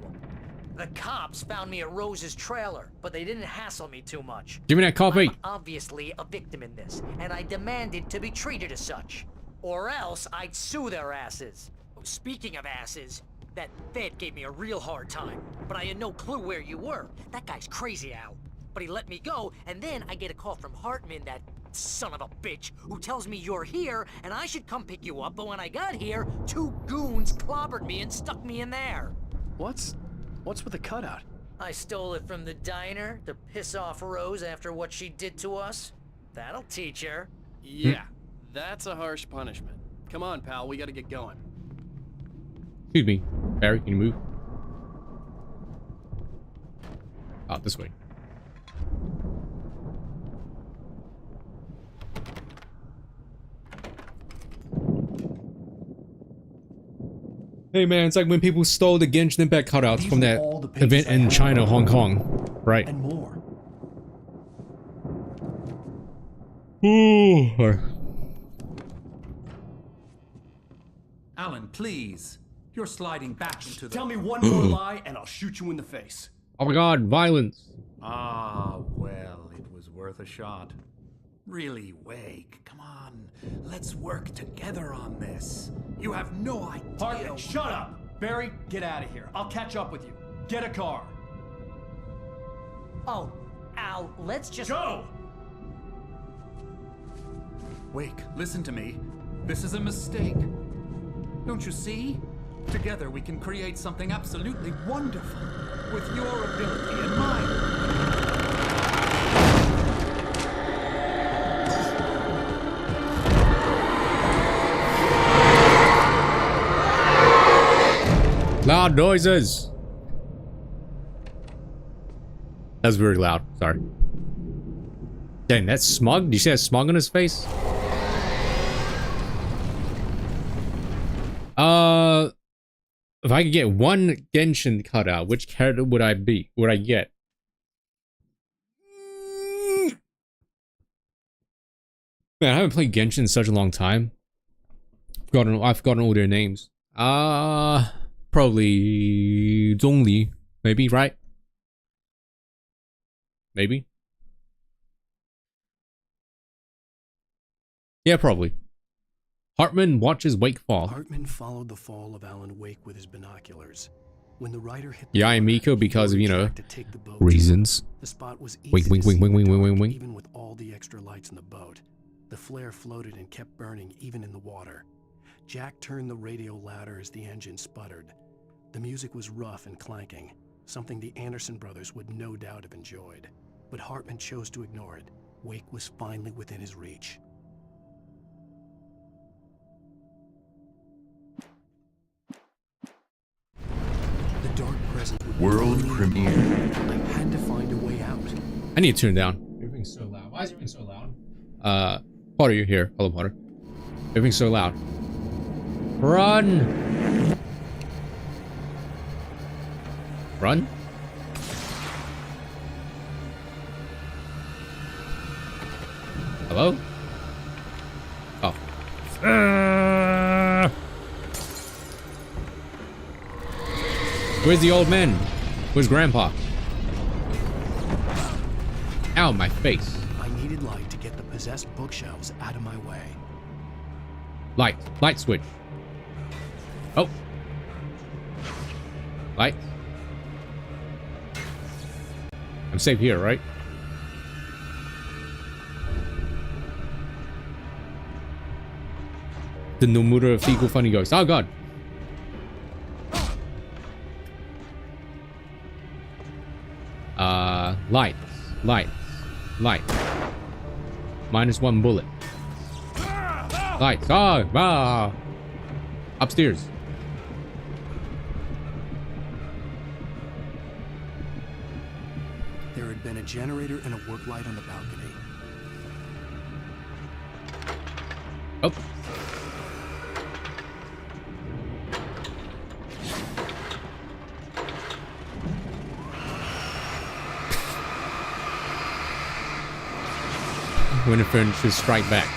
Speaker 6: The cops found me at Rose's trailer, but they didn't hassle me too much.
Speaker 1: Give me that coffee.
Speaker 6: I'm obviously a victim in this, and I demanded to be treated as such. Or else I'd sue their asses. Speaking of asses, that Fed gave me a real hard time, but I had no clue where you were. That guy's crazy, Al. But he let me go, and then I get a call from Hartman, that son of a bitch, who tells me you're here, and I should come pick you up, but when I got here, 2 goons clobbered me and stuck me in there.
Speaker 4: What's with the cutout?
Speaker 6: I stole it from the diner to piss off Rose after what she did to us. That'll teach her.
Speaker 11: Yeah, that's a harsh punishment. Come on, pal, we gotta get going.
Speaker 1: Excuse me. Barry, can you move? Oh, this way. Hey man, it's like when people stole the Genshin Impact cutouts from that event in China, Hong Kong. Right.
Speaker 4: And more.
Speaker 1: Ooh.
Speaker 10: Alan, please. You're sliding back into the...
Speaker 4: Tell me one more lie and I'll shoot you in the face.
Speaker 1: Oh my god, violence.
Speaker 10: Ah, well, it was worth a shot. Really, Wake, come on. Let's work together on this. You have no idea...
Speaker 4: Hartman, shut up! Barry, get out of here. I'll catch up with you. Get a car.
Speaker 6: Oh, Al, let's just...
Speaker 4: Go!
Speaker 10: Wake, listen to me. This is a mistake. Don't you see? Together we can create something absolutely wonderful. With your ability and mine.
Speaker 1: Loud noises. That was very loud. Sorry. Dang, that's smug. Did you see that smug on his face? If I could get one Genshin cutout, which character would I be? Would I get? Man, I haven't played Genshin in such a long time. I've forgotten all their names. Probably Zhongli, maybe, right? Maybe. Yeah, probably. Hartman watches Wake fall.
Speaker 4: Hartman followed the fall of Alan Wake with his binoculars. When the rider hit
Speaker 1: Yeah, I'm Miko because of, you know,
Speaker 4: to take the boat,
Speaker 1: reasons.
Speaker 4: the spot was easy
Speaker 1: Wink, wink,
Speaker 4: to
Speaker 1: wink,
Speaker 4: see
Speaker 1: wink,
Speaker 4: in the
Speaker 1: wink,
Speaker 4: dark,
Speaker 1: wink, wink.
Speaker 4: even with all the extra lights in the boat. The flare floated and kept burning even in the water. Jack turned the radio louder as the engine sputtered. The music was rough and clanking, something the Anderson brothers would no doubt have enjoyed. But Hartman chose to ignore it. Wake was finally within his reach. presence would
Speaker 9: World premiere.
Speaker 4: I had to find a way out.
Speaker 1: I need to turn it down. Everything's so loud. Why is everything so loud? Potter, you're here. Hello, Potter. Everything's so loud. Run! Run? Hello? Oh. Where's the old man? Where's Grandpa? Ow, my face.
Speaker 4: I needed light to get the possessed bookshelves out of my way.
Speaker 1: Light. Light switch. Oh. Light. I'm safe here, right? The Nomura fecal funny ghost. Oh god. Light. Light. Light. -1 bullet. Lights. Ah! Upstairs.
Speaker 4: There had been a generator and a work light on the balcony.
Speaker 1: Oh. Winifred should strike back.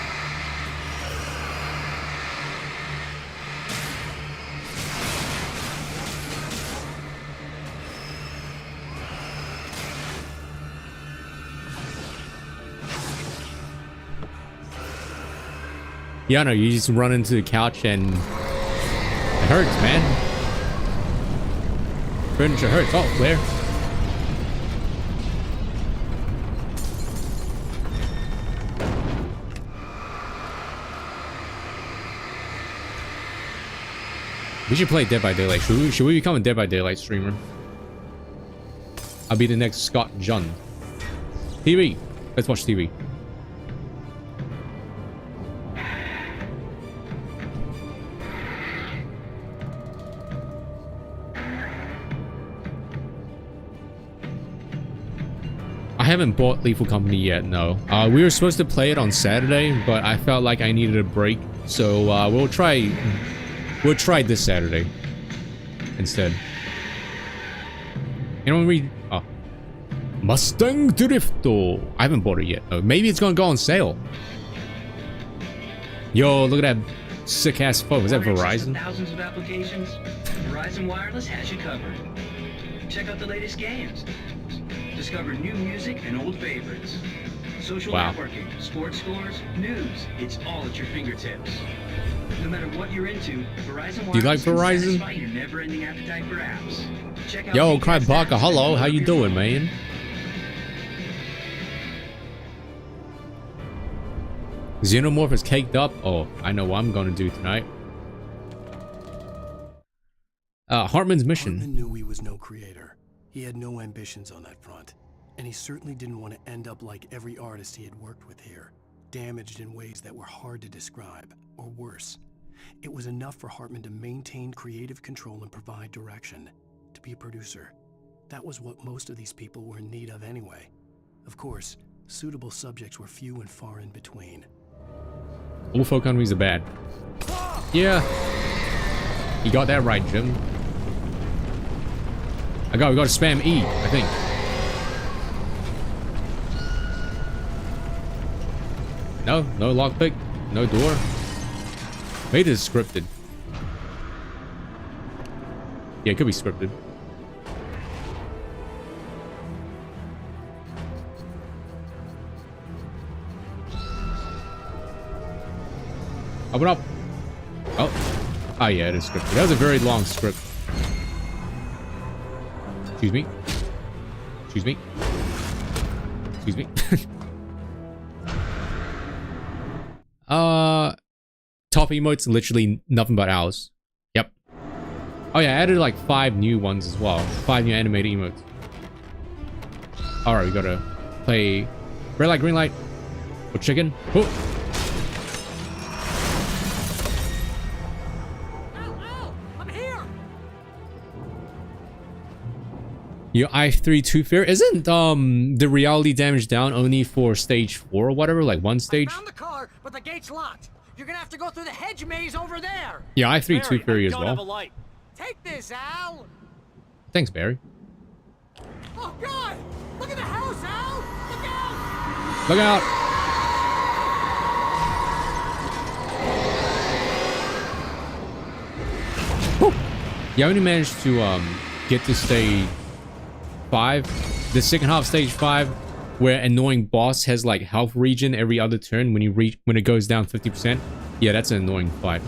Speaker 1: Yeah, no, you just run into the couch and it hurts, man. Furniture hurts. Oh, where? We should play Dead by Daylight. Should we become a Dead by Daylight streamer? I'll be the next Scott John. TV. Let's watch TV. I haven't bought Lethal Company yet, no. We were supposed to play it on Saturday, but I felt like I needed a break, so we'll try this Saturday instead. You know, when we Mustang Drifto. I haven't bought it yet. Oh, maybe it's gonna go on sale. Yo, look at that sick ass phone. Is that Verizon?
Speaker 15: Thousands of applications. Verizon Wireless has you covered. Check out the latest games. Discover new music and old favorites. Social networking, sports scores, news. It's all at your fingertips. No matter what you're into, Verizon Wireless
Speaker 1: Do you like
Speaker 15: can
Speaker 1: Verizon?
Speaker 15: satisfy your never-ending appetite for apps. Check out
Speaker 1: Yo,
Speaker 15: VCast
Speaker 1: Crime Parker,
Speaker 15: apps
Speaker 1: hello.
Speaker 15: to
Speaker 1: How you
Speaker 15: develop your
Speaker 1: doing, man? Xenomorph is caked up. Oh, I know what I'm gonna do tonight. Hartman's mission.
Speaker 4: Hartman knew he was no creator. He had no ambitions on that front. And he certainly didn't want to end up like every artist he had worked with here, damaged in ways that were hard to describe, or worse. It was enough for Hartman to maintain creative control and provide direction, to be a producer. That was what most of these people were in need of anyway. Of course, suitable subjects were few and far in between.
Speaker 1: All folk countries are bad. Yeah. You got that right, Jim. We gotta spam E, I think. No lockpick, no door. Maybe this is scripted. Yeah, it could be scripted. Open up. Oh yeah, it is scripted. That was a very long script. Excuse me. Excuse me. Excuse me. Top emotes, literally nothing but owls. Yep. Oh yeah, I added like 5 new ones as well. 5 new animated emotes. Alright, we gotta play red light, green light. Or chicken. Oh. Your I3 Too Fair isn't the reality damage down only for stage 4 or whatever, like one stage?
Speaker 6: I found the car, but the gate's locked. You're gonna have to go through the hedge maze over there.
Speaker 1: Yeah, I3 Too Fairy as
Speaker 6: don't have a
Speaker 1: well.
Speaker 6: light. Take this, Al.
Speaker 1: Thanks, Barry.
Speaker 6: Oh God! Look at the house, Al. Look out!
Speaker 1: Look out! Whew. Yeah, I only managed to get to stage 5, the second half of stage 5, where annoying boss has like health regen every other turn when it goes down 50%. Yeah, that's an annoying fight.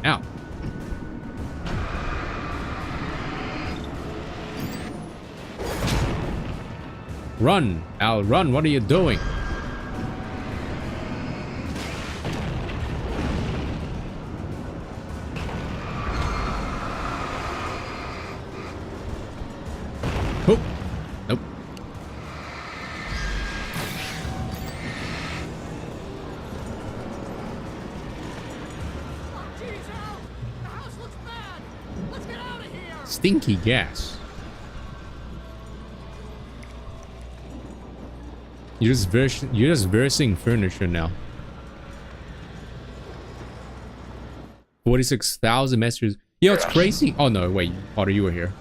Speaker 1: Ow. Run, Al, run. What are you doing? Oh, nope. Stinky gas. You're just versing furniture now. 46,000 messages. Yeah, it's crazy. Oh no, wait, Potter, you were here.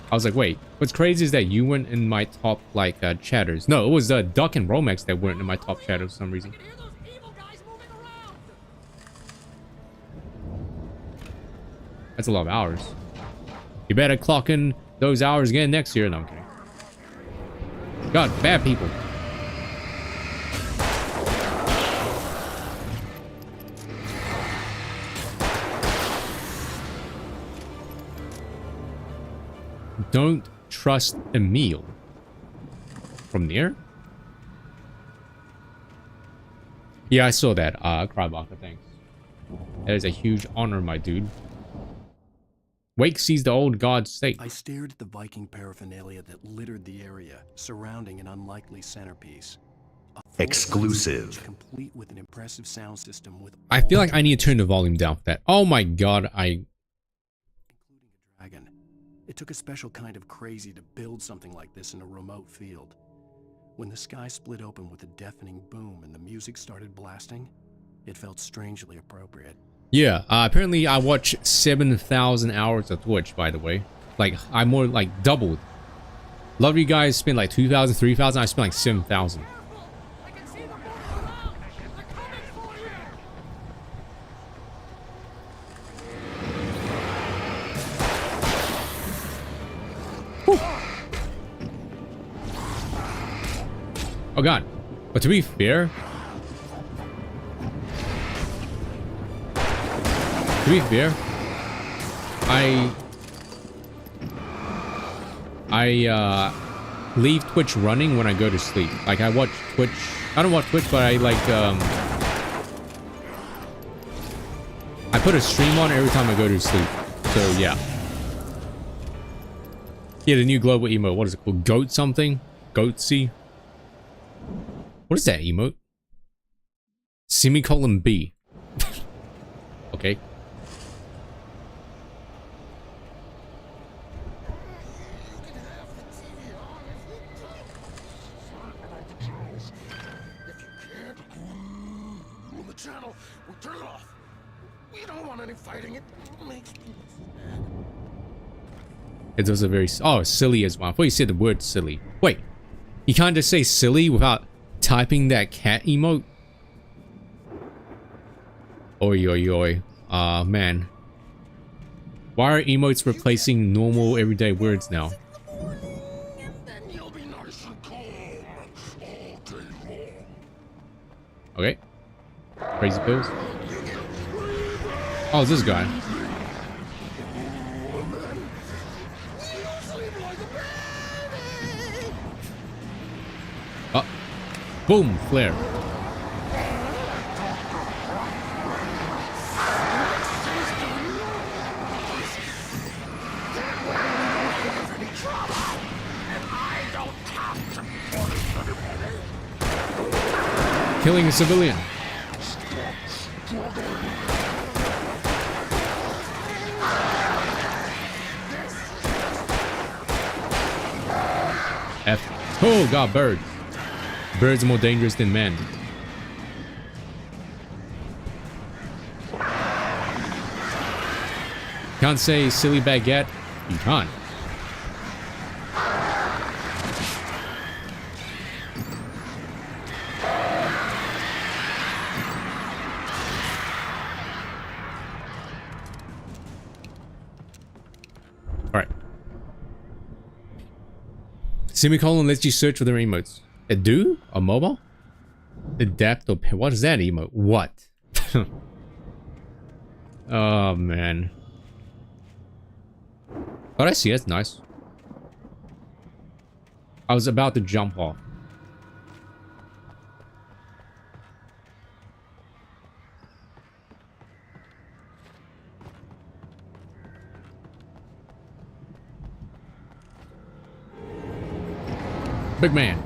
Speaker 1: I was like, wait, what's crazy is that you weren't in my top like chatters. No, it was Duck and Romex that weren't in my top chatters for some reason. That's a lot of hours. You better clock in those hours again next year. No, I'm kidding. God, bad people. Don't trust Emil. From there? Yeah, I saw that. Crybaka, thanks. That is a huge honor, my dude. Wake sees the old god state.
Speaker 4: I stared at the Viking paraphernalia that littered the area, surrounding an unlikely centerpiece.
Speaker 16: Exclusive.
Speaker 4: Complete with an impressive sound system with
Speaker 1: I feel like I need to turn the volume down for that. Oh my god,
Speaker 4: including a dragon. It took a special kind of crazy to build something like this in a remote field. When the sky split open with a deafening boom and the music started blasting, it felt strangely appropriate.
Speaker 1: Yeah, apparently I watch 7,000 hours of Twitch, by the way. Like, I more like doubled. A lot of you guys spend like 2,000, 3,000. I spend like 7,000. Oh god. But to be fair, I leave Twitch running when I go to sleep. Like I watch Twitch. I don't watch Twitch, but I like I put a stream on every time I go to sleep. So yeah. Yeah, the new global emote. What is it called? Goat something? Goatsy? What is that emote? Semicolon B. Okay.
Speaker 13: Channel, we'll turn it off. We don't want any fighting. It makes me sad.
Speaker 1: It was a very silly as well. I thought you said the word silly. Wait, you can't just say silly without typing that cat emote? Oi oi oi. Man. Why are emotes replacing normal everyday words now? Okay. Crazy pills. Oh, it's this guy. Oh. Boom, flare. Killing a civilian. F. Oh god, birds. Birds are more dangerous than men. Can't say silly baguette. You can't. Alright. Semicolon lets you search for their emotes. A do? A mobile? Adapt or what is that emote? What? Oh man. Oh, I see. That's nice. I was about to jump off. Big man.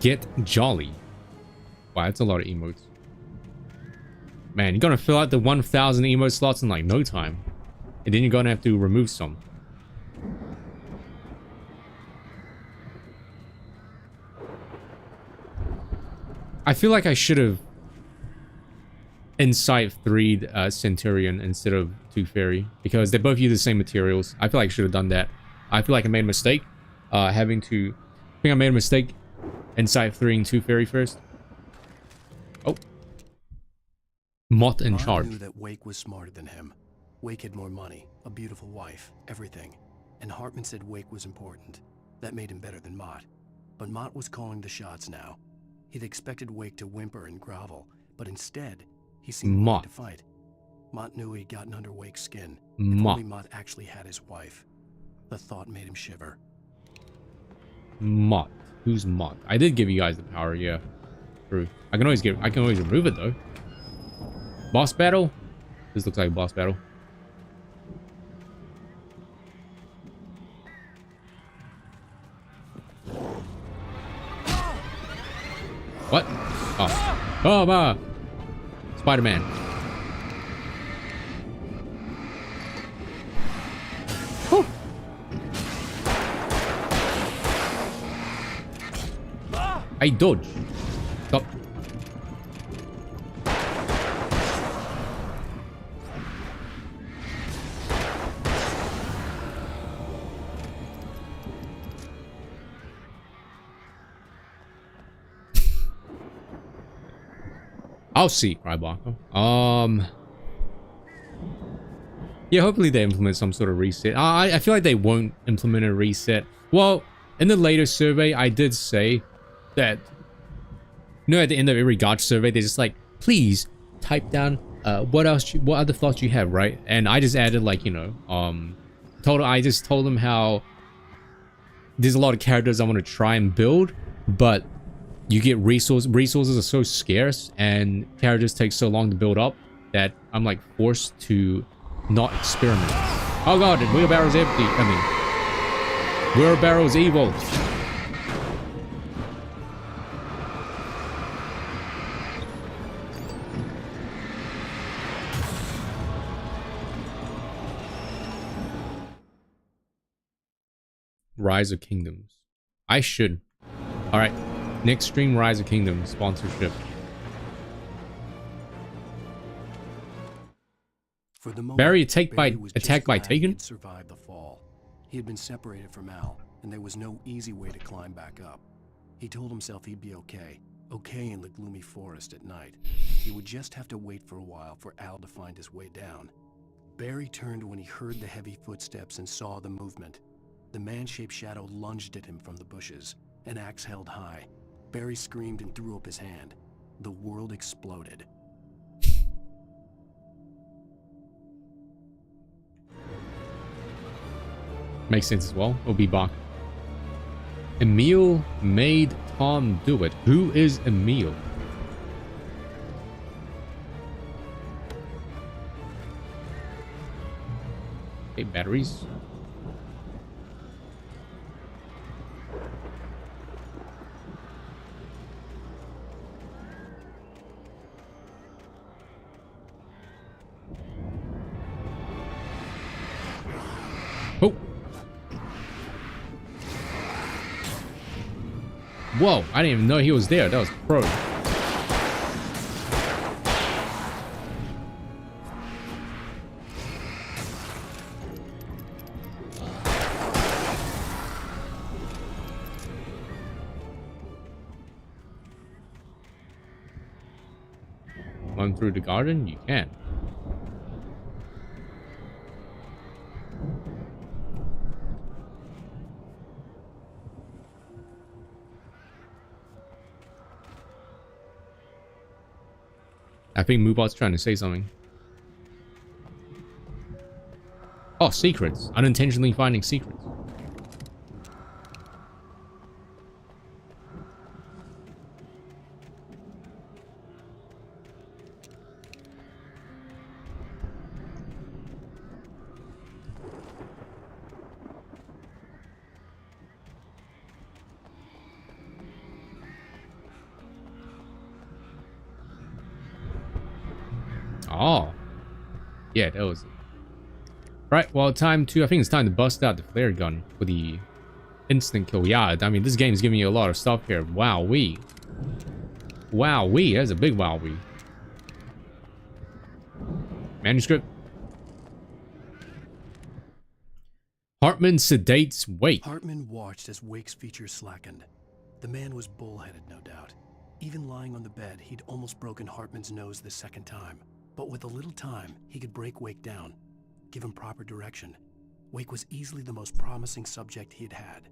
Speaker 1: Get jolly. Wow, that's a lot of emotes. Man, you're gonna fill out the 1,000 emote slots in like no time. And then you're gonna have to remove some. I feel like I should have Insight 3'd Centurion instead of 2 Fairy, because they both use the same materials. I feel like I should have done that. I feel like I made a mistake I think I made a mistake Insight 3 2 Fairy first. Oh. Mott in charge.
Speaker 4: Knew that Wake was smarter than him. Wake had more money, a beautiful wife, everything. And Hartman said Wake was important. That made him better than Mott. But Mott was calling the shots now. He'd expected Wake to whimper and grovel, but instead, he seemed willing to fight. Mott knew he'd gotten under Wake's skin. If only Mott actually had his wife. The thought made him shiver.
Speaker 1: Mott. Who's Mott? I did give you guys the power, yeah. True. I can always remove it though. Boss battle? This looks like a boss battle. What? Oh. Oh, ma. Spider-Man. Whew. I dodge. Stop. I'll see, Cryblocker. Yeah, hopefully they implement some sort of reset. I feel like they won't implement a reset. Well, in the latest survey, I did say that, you know, at the end of every gotcha survey, they're just like, please type down what other thoughts you have, right? And I just added, like, you know, I just told them how there's a lot of characters I want to try and build, but you get resources are so scarce and characters take so long to build up that I'm like forced to not experiment. Oh god, the wheelbarrow's empty. I mean, wheelbarrow's evil. Rise of Kingdoms. I should. Alright. Next stream, Rise of Kingdoms sponsorship.
Speaker 4: For the moment,
Speaker 1: Barry attacked by Taken?
Speaker 4: He'd survived the fall. He had been separated from Al, and there was no easy way to climb back up. He told himself he'd be okay. Okay in the gloomy forest at night. He would just have to wait for a while for Al to find his way down. Barry turned when he heard the heavy footsteps and saw the movement. The man-shaped shadow lunged at him from the bushes, an axe held high. Barry screamed and threw up his hand. The world exploded.
Speaker 1: Makes sense as well. It'll be Bach. Emil made Tom do it. Who is Emil? Okay, batteries. Oh. Whoa, I didn't even know he was there. That was pro. Run through the garden? You can. I think Moobot's trying to say something. Oh, secrets. Unintentionally finding secrets. Oh. Yeah, that was it. Right, well, I think it's time to bust out the flare gun for the instant kill. Yeah, I mean, this game's giving you a lot of stuff here. Wowee. Wowee, that's a big wowee. Manuscript. Hartman sedates Wake.
Speaker 4: Hartman watched as Wake's features slackened. The man was bullheaded, no doubt. Even lying on the bed, he'd almost broken Hartman's nose the second time. But with a little time, he could break Wake down, give him proper direction. Wake was easily the most promising subject he'd had.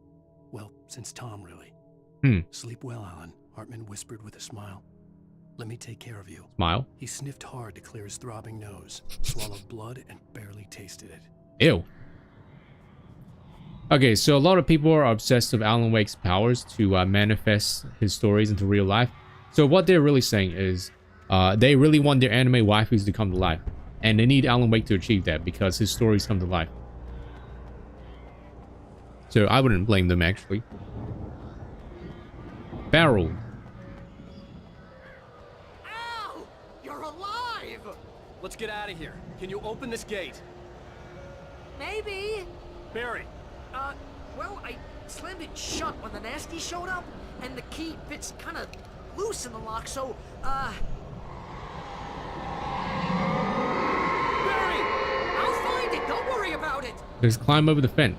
Speaker 4: Well, since Tom, really. Sleep well, Alan, Hartman whispered with a smile. Let me take care of you.
Speaker 1: Smile.
Speaker 4: He sniffed hard to clear his throbbing nose, swallowed blood, and barely tasted it.
Speaker 1: Ew. Okay, so a lot of people are obsessed with Alan Wake's powers to manifest his stories into real life. So what they're really saying is they really want their anime waifus to come to life. And they need Alan Wake to achieve that because his stories come to life. So I wouldn't blame them, actually. Barrel.
Speaker 11: Ow! You're alive! Let's get out of here. Can you open this gate?
Speaker 6: Maybe.
Speaker 11: Barry.
Speaker 6: Well, I slammed it shut when the nasty showed up, and the key fits kind of loose in the lock, so, Barry! I'll find it, don't worry about it!
Speaker 1: Just climb over the fence.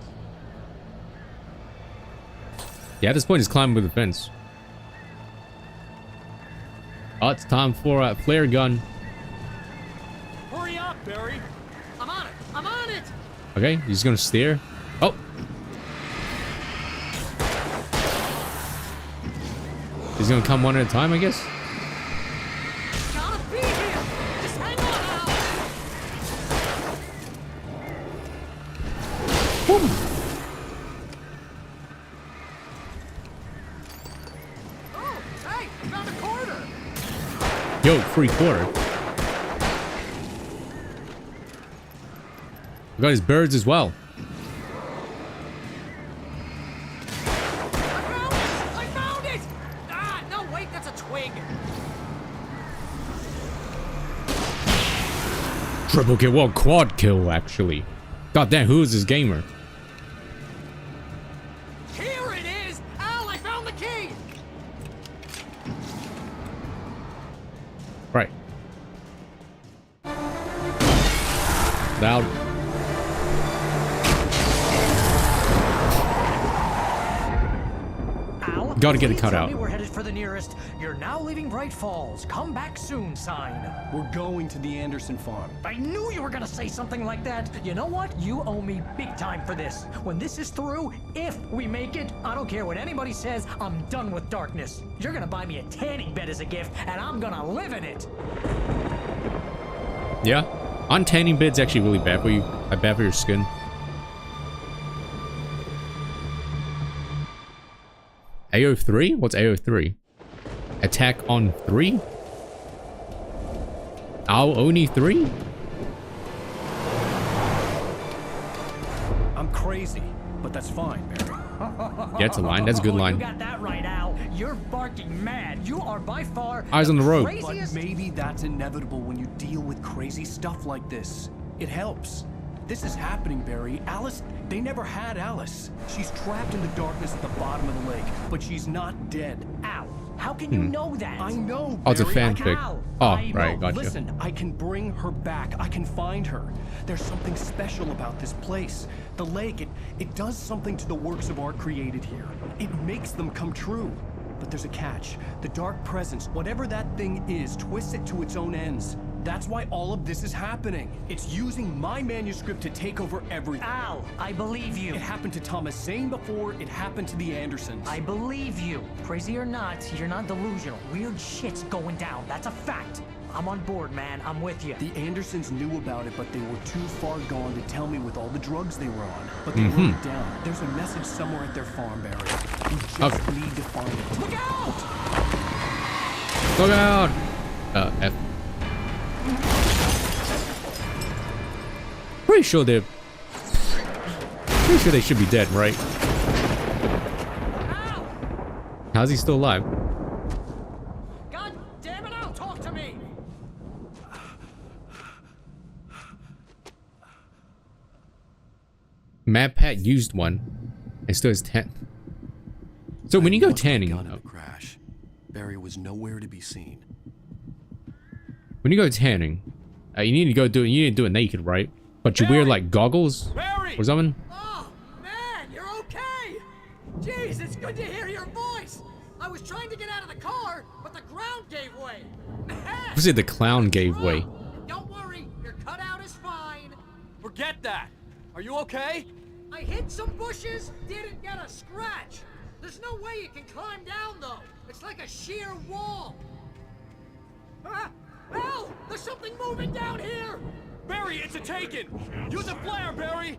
Speaker 1: Yeah, at this point, just climb over the fence. Oh, it's time for a flare gun.
Speaker 11: Hurry up, Barry!
Speaker 6: I'm on it! I'm on it!
Speaker 1: Okay, he's gonna steer. Oh! He's gonna come one at a time, I guess?
Speaker 6: Gotta be here! Just hang on, Al!
Speaker 1: Boom.
Speaker 6: Oh, hey! Found a quarter!
Speaker 1: Yo, free quarter. We got his birds as well.
Speaker 6: I found it! Ah, no, wait, that's a twig!
Speaker 1: Triple kill, well, quad kill, actually. God damn, who is this gamer?
Speaker 6: Here it is! Al, I found the key!
Speaker 1: Right. Loud.
Speaker 6: Al,
Speaker 1: Gotta get it
Speaker 6: please
Speaker 1: cut
Speaker 6: tell
Speaker 1: out.
Speaker 6: me we're headed for the nearest "You're now leaving Bright Falls. Come back soon" sign.
Speaker 4: We're going to the Anderson farm.
Speaker 6: I knew you were gonna say something like that. You know what? You owe me big time for this. When this is through, if we make it, I don't care what anybody says, I'm done with darkness. You're gonna buy me a tanning bed as a gift, and I'm gonna live in it.
Speaker 1: Yeah. Untanning bed's actually really bad for you. Bad for your skin. AO3? What's AO3? Attack on 3? Ao Oni 3?
Speaker 4: I'm crazy, but that's fine, Barry.
Speaker 1: Yeah, it's a line. That's a good line.
Speaker 6: You got that right, Al. You're barking mad. You are by far
Speaker 1: Eyes on the road.
Speaker 6: craziest.
Speaker 4: But maybe that's inevitable when you deal with crazy stuff like this. It helps. This is happening, Barry. Alice, they never had Alice. She's trapped in the darkness at the bottom of the lake, but she's not dead.
Speaker 6: Ow! How can you know that?
Speaker 4: I know,
Speaker 1: Oh, it's a
Speaker 4: Barry.
Speaker 1: fanfic. Oh, right, gotcha.
Speaker 4: Listen, I can bring her back. I can find her. There's something special about this place. The lake, it does something to the works of art created here. It makes them come true. But there's a catch. The dark presence, whatever that thing is, twists it to its own ends. That's why all of this is happening. It's using my manuscript to take over everything.
Speaker 6: Al, I believe you.
Speaker 4: It happened to Thomas Zane before it happened to the Andersons.
Speaker 6: I believe you. Crazy or not, you're not delusional. Weird shit's going down. That's a fact. I'm on board, man. I'm with you.
Speaker 4: The Andersons knew about it, but they were too far gone to tell me with all the drugs they were on. But they wrote it down. There's a message somewhere at their farm, Barry. You just need to find it. Look out!
Speaker 1: Look out! F. Pretty sure they should be dead, right?
Speaker 6: Al!
Speaker 1: How's he still alive?
Speaker 6: God damn it, Al, talk to me!
Speaker 1: Mad Pat used one and still has 10. So when you go tanning,
Speaker 4: crash. Barry was nowhere to be seen.
Speaker 1: when you go tanning, you need to go do it. You need to do it naked, right? But you wear like goggles or something.
Speaker 6: Oh, man, you're okay! Jeez, it's good to hear your voice! I was trying to get out of the car, but the ground gave way.
Speaker 1: I said the clown gave way.
Speaker 6: Don't worry, your cutout is fine.
Speaker 11: Forget that. Are you okay?
Speaker 6: I hit some bushes, didn't get a scratch. There's no way you can climb down, though. It's like a sheer wall. Al, there's something moving down here.
Speaker 11: Barry, it's a taken. Use a flare, Barry.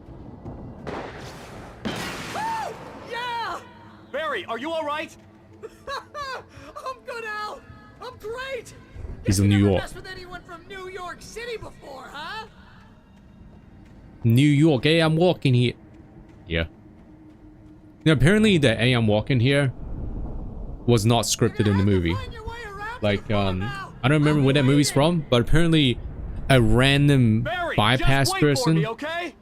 Speaker 6: Oh, yeah!
Speaker 11: Barry, are you all right?
Speaker 6: I'm good, Al. I'm great.
Speaker 1: He's in New
Speaker 6: Never
Speaker 1: York.
Speaker 6: messed with anyone from New York City before, huh?
Speaker 1: New York. Hey, I'm walking here. Yeah. Now, apparently the "Hey, I'm walking here" was not scripted in the movie. Like, I don't remember where that movie's from, but apparently a random bypass
Speaker 6: just wait for
Speaker 1: person.
Speaker 6: me, okay?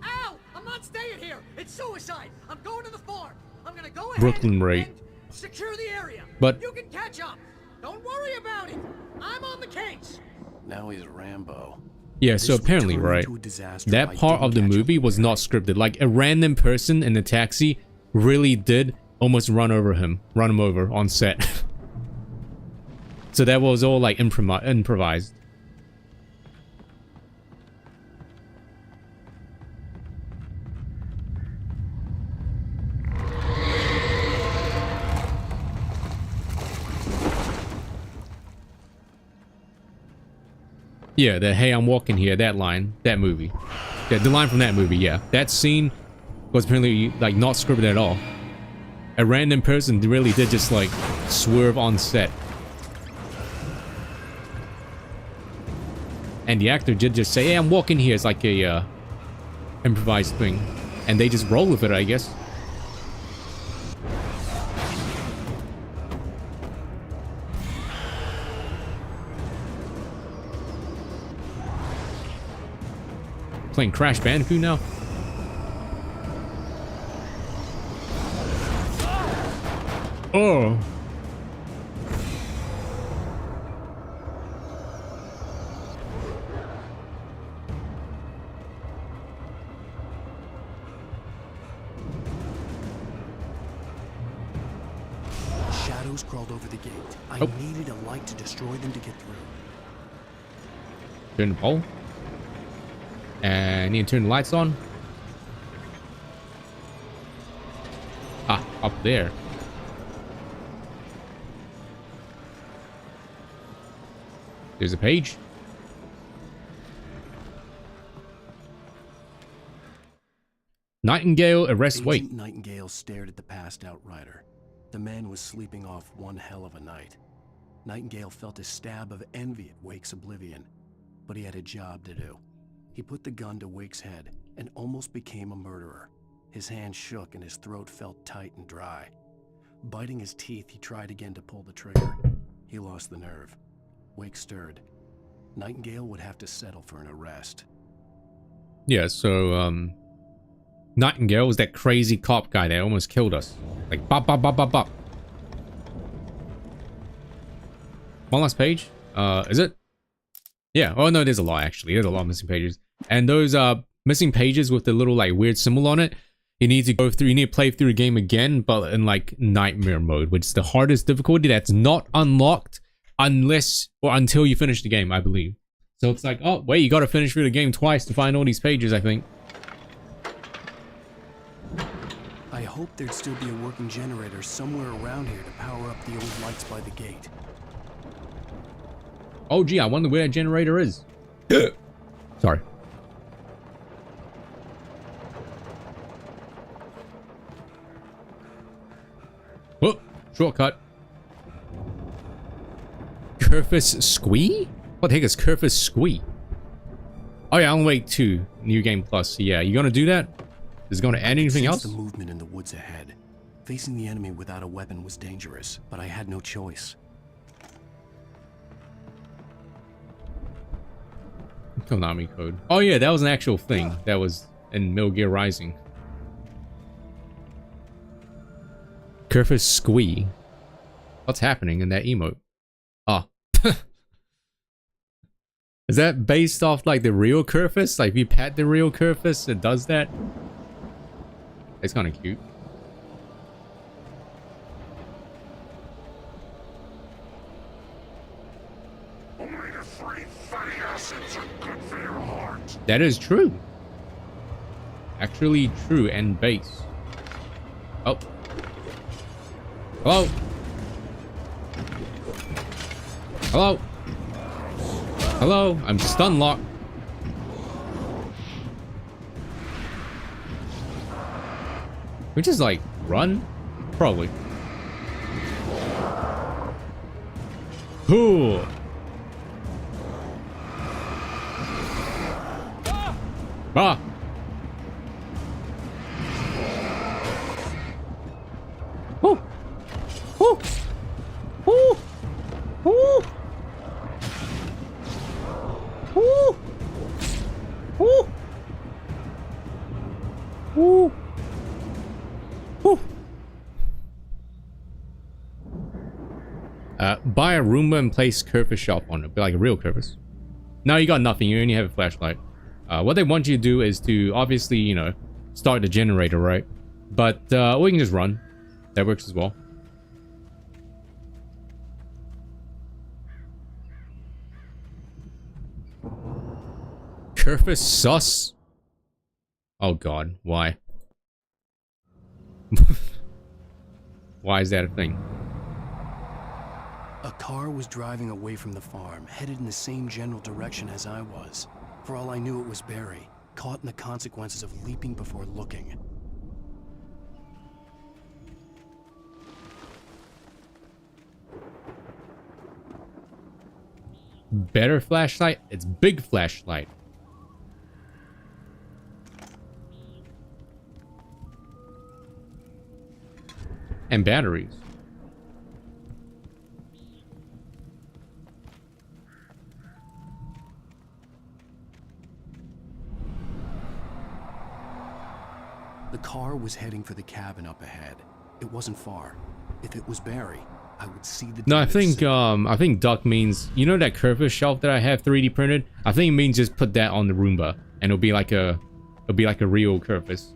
Speaker 6: Al, I'm not staying here. It's suicide. I'm going to the farm. I'm gonna go ahead
Speaker 1: Brooklyn Ray.
Speaker 6: and secure the area.
Speaker 1: But-
Speaker 6: you can catch up. Don't worry about it. I'm on the case.
Speaker 4: Now he's Rambo.
Speaker 1: Yeah, so apparently, right, that part of the movie was not scripted. Like, a random person in the taxi really did almost run him over on set. So that was all like improvised. Yeah, the "Hey, I'm walking here," that line, that movie. Yeah, the line from that movie, yeah. That scene was apparently like not scripted at all. A random person really did just like swerve on set. And the actor did just say, "Hey, I'm walking here." It's like a improvised thing. And they just roll with it, I guess. Playing Crash Bandicoot now? Oh.
Speaker 4: Shadows crawled over the gate. I needed a light to destroy them to get through.
Speaker 1: Turn the pole. And need to turn the lights on. Ah, up there. There's a page. Nightingale arrests Wait.
Speaker 4: Agent Nightingale stared at the passed out rider. The man was sleeping off one hell of a night. Nightingale felt a stab of envy at Wake's oblivion, but he had a job to do. He put the gun to Wake's head and almost became a murderer. His hand shook and his throat felt tight and dry. Biting his teeth, he tried again to pull the trigger. He lost the nerve. Wake stirred. Nightingale would have to settle for an arrest.
Speaker 1: Yeah, so Nightingale was that crazy cop guy that almost killed us. Like bop bop bop bop bop. One last page. Is it? Yeah. Oh no, there's a lot actually. There's a lot of missing pages. And those missing pages with the little like weird symbol on it, you need to go through, you need to play through the game again, but in like nightmare mode, which is the hardest difficulty that's not unlocked unless or until you finish the game, I believe. So it's like, oh wait, you gotta finish through the game twice to find all these pages, I think.
Speaker 4: I hoped there'd still be a working generator somewhere around here to power up the old lights by the gate.
Speaker 1: Oh gee, I wonder where that generator is. Sorry. Oh, shortcut. Curfus Squee? What the heck is Curfus Squee? Oh yeah, Alan Wake 2, New Game Plus. Yeah, you gonna do that? Is it gonna add anything else?
Speaker 4: The movement in the woods ahead. Facing the enemy without a weapon was dangerous, but I had no choice.
Speaker 1: Konami code. Oh yeah, that was an actual thing. That was in Metal Gear Rising. Curfus Squee. What's happening in that emote? Oh. Is that based off like the real Curfus? Like if you pat the real Curfus, it does that? It's kind of cute.
Speaker 17: Only the 3 fatty acids are good for your heart.
Speaker 1: That is true. Actually true and base. Oh. Hello? Hello? Hello? I'm stun locked. We just like run? Probably. Cool. Ah. Woo. Woo. Woo. Woo. Woo. Woo. Woo. Woo. Buy a Roomba and place Curfus shop on it. Be like a real Curfus. No, you got nothing. You only have a flashlight. What they want you to do is to obviously, you know, start the generator, right? But we can just run. That works as well. Curfus sus? Oh god, why? Why is that a thing?
Speaker 4: A car was driving away from the farm, headed in the same general direction as I was. For all I knew, it was Barry, caught in the consequences of leaping before looking.
Speaker 1: Better flashlight? It's big flashlight. And batteries.
Speaker 4: The car was heading for the cabin up ahead. It wasn't far. If it was Barry, I would see the...
Speaker 1: No, I think duck means, you know that Curfus shelf that I have 3D printed? I think it means just put that on the Roomba and it'll be like a real Curfus.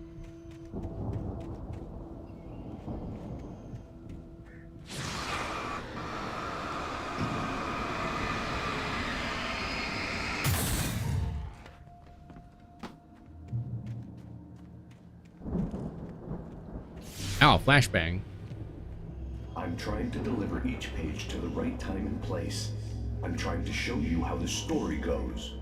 Speaker 1: Ow, flashbang.
Speaker 18: I'm trying to deliver each page to the right time and place. I'm trying to show you how the story goes.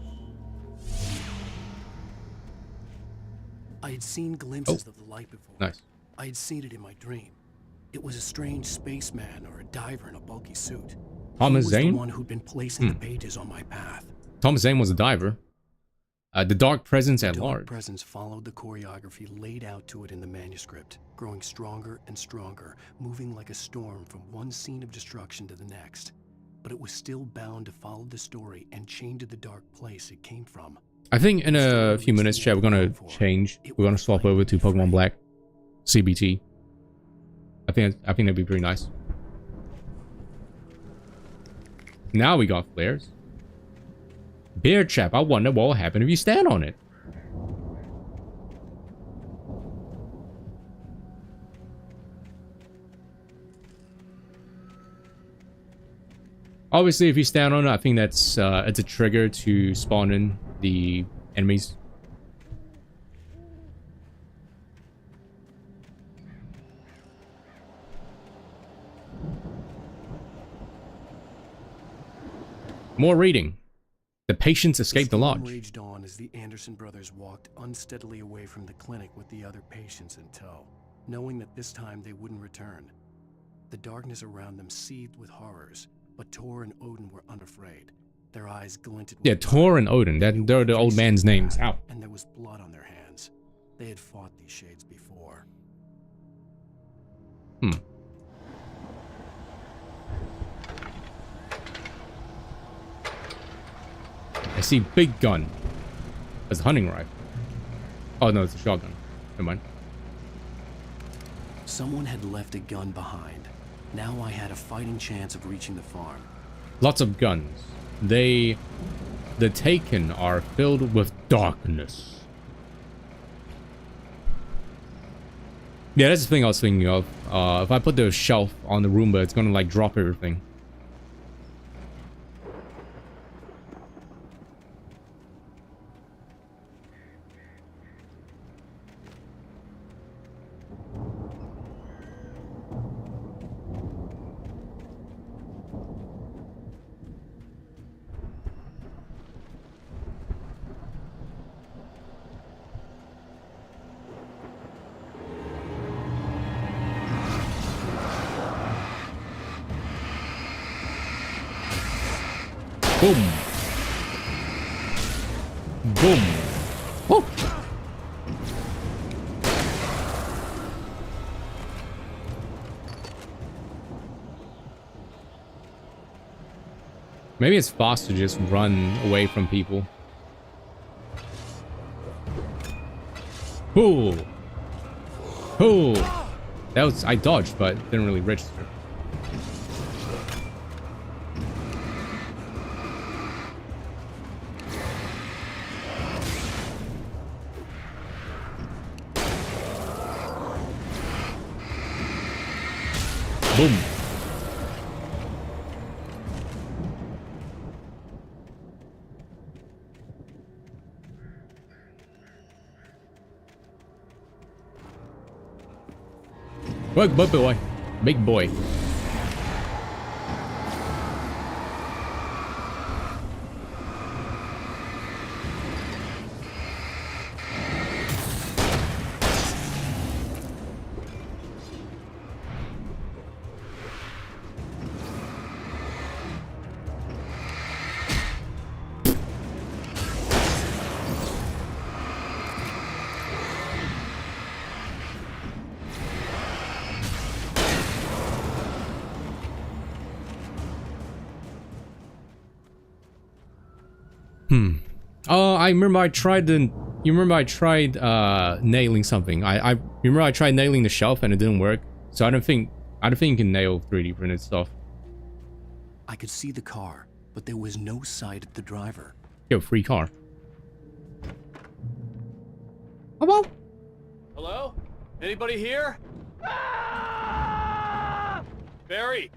Speaker 4: I had seen glimpses of the light before.
Speaker 1: Nice.
Speaker 4: I had seen it in my dream. It was a strange spaceman or a diver in a bulky suit.
Speaker 1: Thomas
Speaker 4: He was
Speaker 1: Zane?
Speaker 4: the one who'd been placing the pages on my path.
Speaker 1: Thomas Zane was a diver. The Dark Presence at
Speaker 4: The
Speaker 1: large.
Speaker 4: Dark Presence followed the choreography laid out to it in the manuscript, growing stronger and stronger, moving like a storm from one scene of destruction to the next. But it was still bound to follow the story and chained to the dark place it came from.
Speaker 1: I think in a few minutes, chat, we're gonna change. We're gonna swap over to Pokemon Black CBT. I think that'd be pretty nice. Now we got flares. Bear trap. I wonder what will happen if you stand on it. Obviously, if you stand on it, I think that's it's a trigger to spawn in the enemies. More reading. The patients escaped the lodge.
Speaker 4: Raged on as the Anderson brothers walked unsteadily away from the clinic with the other patients in tow, knowing that this time they wouldn't return. The darkness around them seethed with horrors, but Tor and Odin were unafraid. Their eyes glinted with
Speaker 1: Tor and Odin. They're the old man's names. Ow.
Speaker 4: And there was blood on their hands. They had fought these shades before.
Speaker 1: I see big gun. That's a hunting rifle. Oh no, it's a shotgun. Never mind.
Speaker 4: Someone had left a gun behind. Now I had a fighting chance of reaching the farm.
Speaker 1: Lots of guns. The Taken are filled with darkness. Yeah, that's the thing I was thinking of. If I put the shelf on the Roomba, it's gonna like drop everything. Boom. Boom. Oh. Maybe it's fast to just run away from people. Ooh. Ooh. That was, I dodged, but didn't really register. Boom. Work, boy. Big boy. I remember I tried nailing something. I remember I tried nailing the shelf and it didn't work. So I don't think you can nail 3D printed stuff.
Speaker 4: I could see the car, but there was no sight of the driver.
Speaker 1: Yo, free car. Hello?
Speaker 11: Hello? Anybody here? Ah! Barry!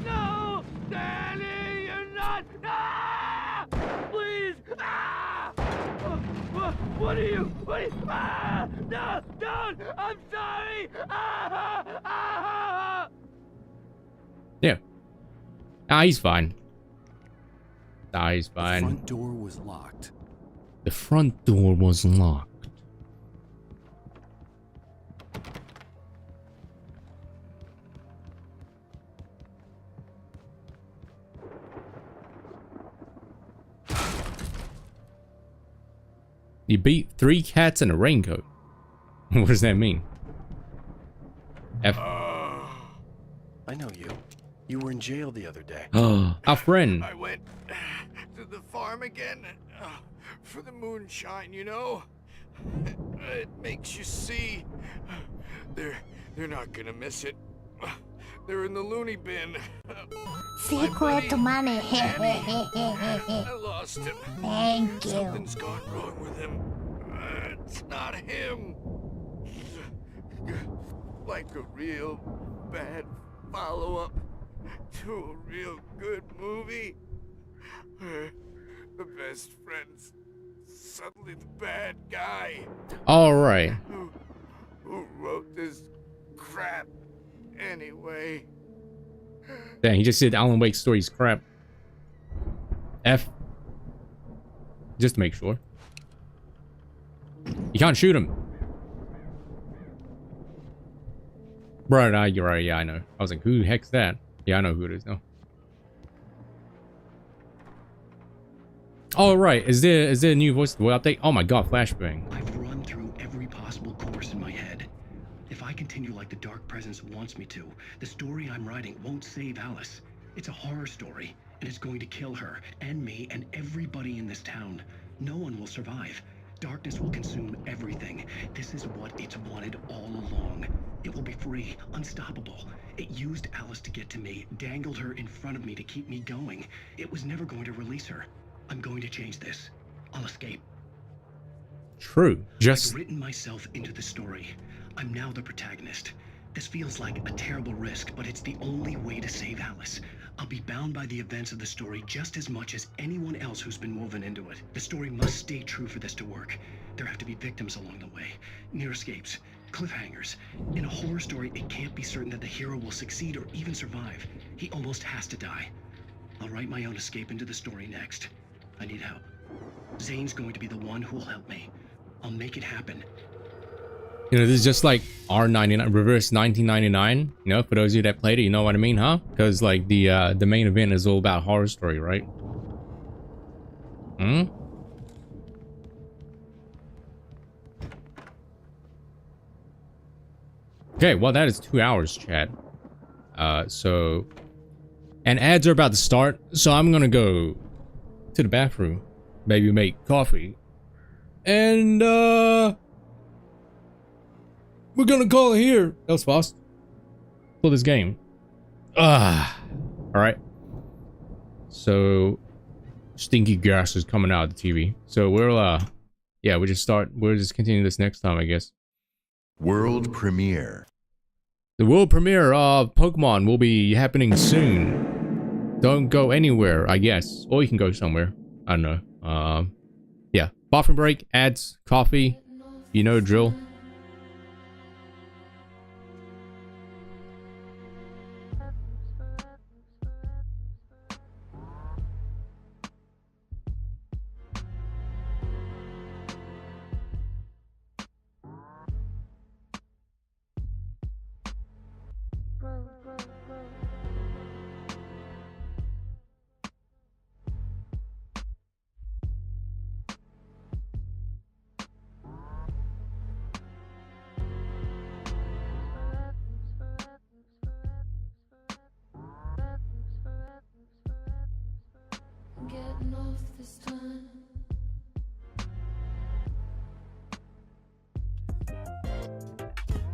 Speaker 3: No! Danny, you're not! Ah! Please! Ah! What are you? Ah! No! Don't! I'm sorry! Ah! Ah!
Speaker 1: Yeah. Ah, he's fine. Ah, he's fine.
Speaker 4: The front door was locked.
Speaker 1: The front door was locked. You beat 3 cats in a raincoat. What does that mean? F.
Speaker 4: I know you. You were in jail the other day.
Speaker 1: Our friend.
Speaker 3: I went to
Speaker 8: the farm again for the moonshine, you know? It makes you see. They're not gonna miss it. They're in the loony bin.
Speaker 7: Secret money.
Speaker 8: I lost him.
Speaker 7: Thank you.
Speaker 8: Something's gone wrong with him. It's not him. Like a real bad follow-up to a real good movie. The best friend's suddenly the bad guy.
Speaker 1: All right.
Speaker 8: Who wrote this crap anyway?
Speaker 1: Dang, he just said Alan Wake's story's crap. F. Just to make sure. You can't shoot him. Bro, nah, you're right. Yeah, I know. I was like, who the heck's that? Yeah, I know who it is now. All right. Is there a new voice update? Oh my god, flashbang.
Speaker 18: I've run through every possible course in my head. If I continue like the Dark Presence wants me to, the story I'm writing won't save Alice. It's a horror story, and it's going to kill her, and me, and everybody in this town. No one will survive. Darkness will consume everything. This is what it's wanted all along. It will be free, unstoppable. It used Alice to get to me, dangled her in front of me to keep me going. It was never going to release her. I'm going to change this. I'll escape.
Speaker 1: True.
Speaker 18: I've written myself into the story. I'm now the protagonist. This feels like a terrible risk, but it's the only way to save Alice. I'll be bound by the events of the story just as much as anyone else who's been woven into it. The story must stay true for this to work. There have to be victims along the way, near escapes, cliffhangers. In a horror story, it can't be certain that the hero will succeed or even survive. He almost has to die. I'll write my own escape into the story next. I need help. Zane's going to be the one who will help me. I'll make it happen.
Speaker 1: You know, this is just like R99, reverse 1999. You know, for those of you that played it, you know what I mean, huh? Because like the main event is all about horror story, right? Hmm. Okay, well that is 2 hours, chat. So, and ads are about to start, so I'm gonna go to the bathroom, maybe make coffee, and we're gonna call it here. That was fast. For this game. Alright. So stinky gas is coming out of the TV. So we'll yeah, we'll just continue this next time, I guess.
Speaker 16: World premiere.
Speaker 1: The world premiere of Pokemon will be happening soon. Don't go anywhere, I guess. Or you can go somewhere. I don't know. Yeah. Bathroom break, ads, coffee. You know the drill.
Speaker 19: Getting off this time.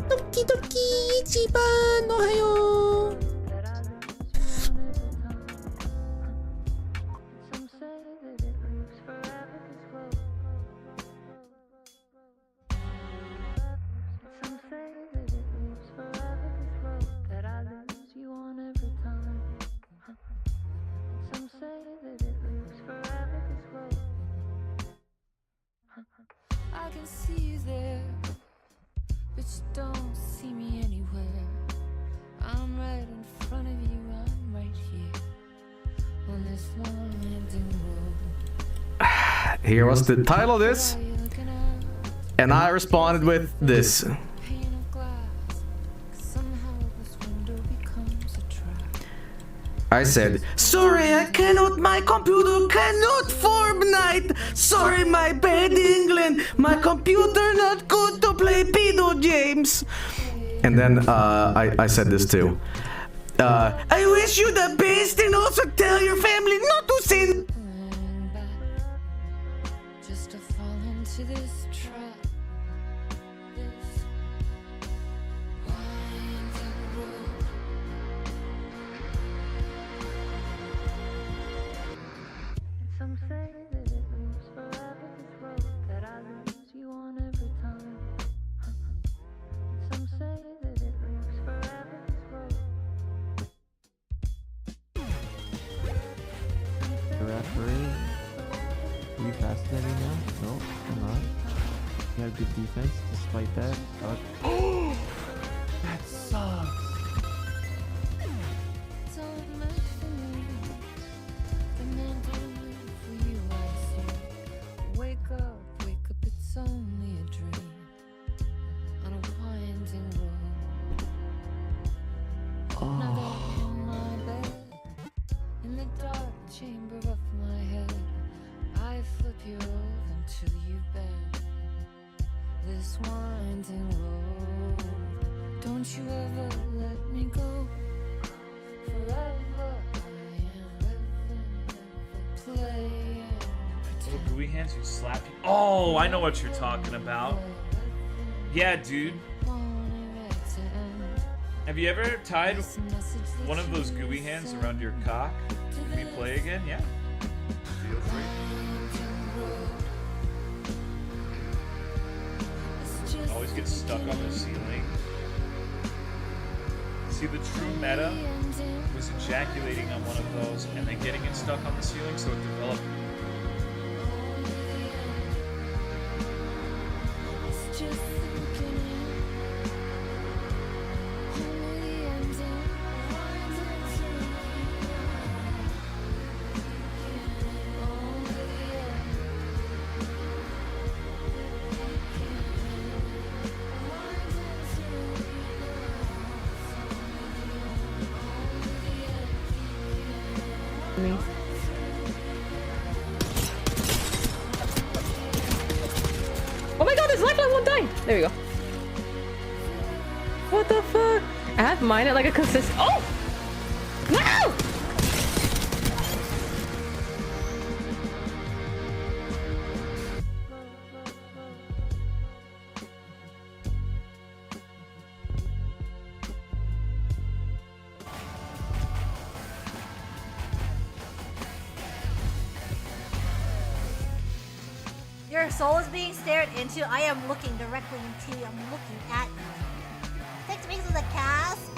Speaker 20: Doki doki, Ichiban, ohayo.
Speaker 19: I can see you there, but you don't see me anywhere. I'm right in front of you, I'm right here on this long empty road.
Speaker 21: Here was the title of this, and I responded with this. I said,
Speaker 20: Sorry, I cannot, my computer cannot Fortnite. Sorry, my bad England, my computer not good to play pedo games.
Speaker 21: And then I said this too.
Speaker 20: I wish you the best and also tell your family not to send.
Speaker 19: into this trap. This winding road. Some say that it moves forever, this road that I lose you on every time. Some say that it moves forever, this road.
Speaker 2: The referee. Are you faster than me now? No, I'm not. You have good defense despite that. Oh, that sucks.
Speaker 19: Don't meant for me. The man don't live for you, I see. Wake up, it's only a dream. On a winding road. Now that in my bed, in the dark chamber of my head, I flip you over until you bend. This winding road. Don't you ever let me go. Forever I am playing.
Speaker 22: Little gooey hands who slap you. Oh, I know what you're talking about. Yeah, dude. Have you ever tied one of those gooey hands around your cock? Can we play again? Yeah. Feel free. Always get stuck on the ceiling. See, the true meta was ejaculating on one of those and then getting it stuck on the ceiling, so it developed.
Speaker 23: Oh my god, this lifeline won't die! There we go. What the fuck? I have mine at like a consistent. Oh! No!
Speaker 24: Your soul is being stared into. I am looking directly into you. I'm looking at you. 6 weeks of the cast.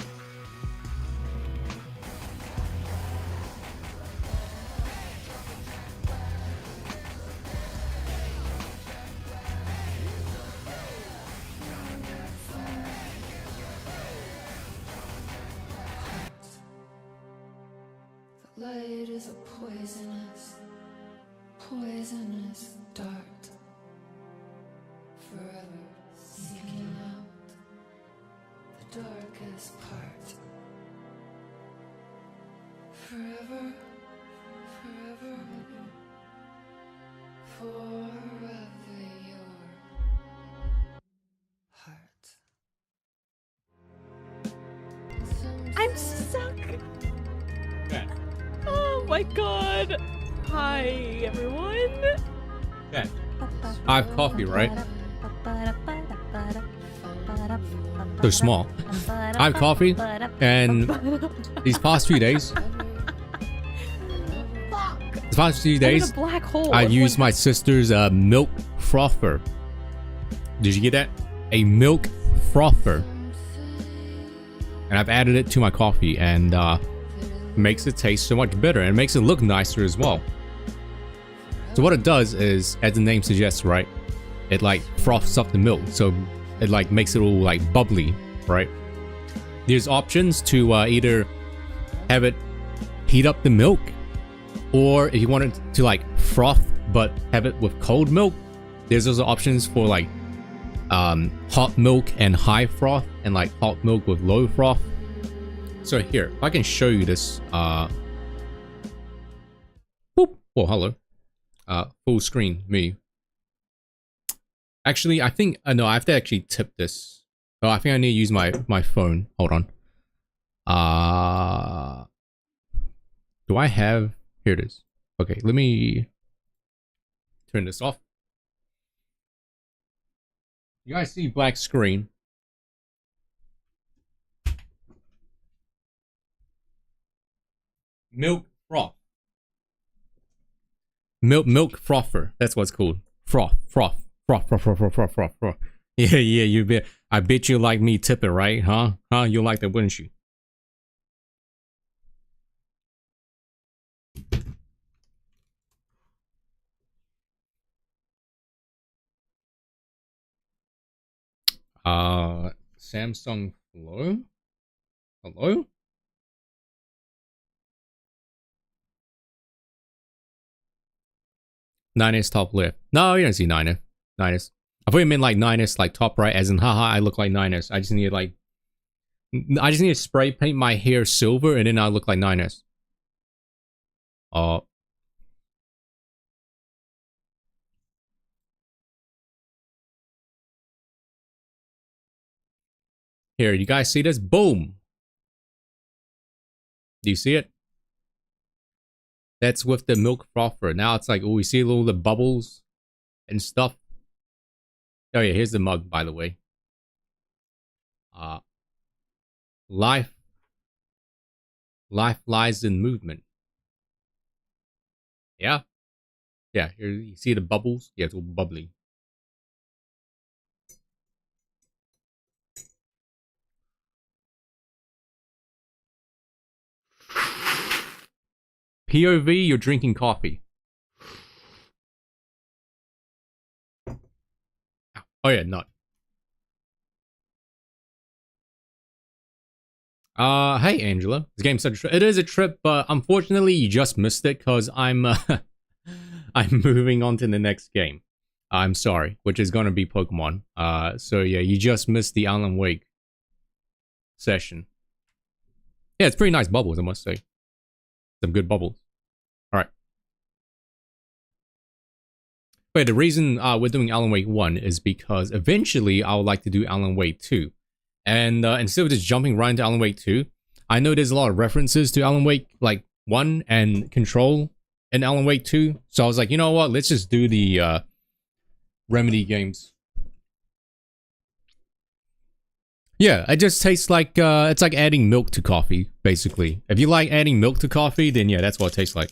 Speaker 19: The light is a poisonous, poisonous dart. Forever seeking out the darkest part. Forever, forever, forever your heart.
Speaker 23: I'm stuck. Oh my god. Hi, everyone.
Speaker 1: Yeah. I have coffee, right? They're small. I have coffee, and these past few days,
Speaker 23: black hole.
Speaker 1: I used my sister's milk frother. Did you get that? A milk frother. And I've added it to my coffee, and makes it taste so much better, and it makes it look nicer as well. So what it does is, as the name suggests, right, it like froths up the milk, so it like makes it all like bubbly, right? There's options to either have it heat up the milk, or if you want it to like froth but have it with cold milk, there's also options for like hot milk and high froth, and like hot milk with low froth. So here, if I can show you this, whoop, oh hello. Full screen me. Actually, I think no, I have to actually tip this. Oh, I think I need to use my phone. Hold on. Do I have? Here it is. Okay, let me turn this off. You guys see black screen. Milk froth. Milk frother. That's what's called. Froth. Yeah, you bet. I bet you like me tipping, right? Huh? You like that, wouldn't you? Samsung Flow? Hello? Niners top left. No, you don't see Niners. I thought you meant like Niners, like top right, as in haha, I look like Niners. I just need to spray paint my hair silver and then I look like Niners. Here, you guys see this? Boom! Do you see it? That's with the milk frother. Now it's like, oh, we see all the bubbles and stuff. Oh yeah, here's the mug, by the way. Life lies in movement. Yeah? Yeah, here you see the bubbles? Yeah, it's all bubbly. POV, you're drinking coffee. Oh yeah, nut. Hey Angela. This game's such a trip. It is a trip, but unfortunately you just missed it because I'm I'm moving on to the next game. I'm sorry, which is gonna be Pokemon. So yeah, you just missed the Alan Wake session. Yeah, it's pretty nice bubbles, I must say. Some good bubbles. Alright. Wait, the reason we're doing Alan Wake 1 is because eventually I would like to do Alan Wake 2. And instead of just jumping right into Alan Wake 2, I know there's a lot of references to Alan Wake like 1 and Control in Alan Wake 2. So I was like, you know what, let's just do the Remedy games. Yeah, it just tastes like, it's like adding milk to coffee, basically. If you like adding milk to coffee, then yeah, that's what it tastes like.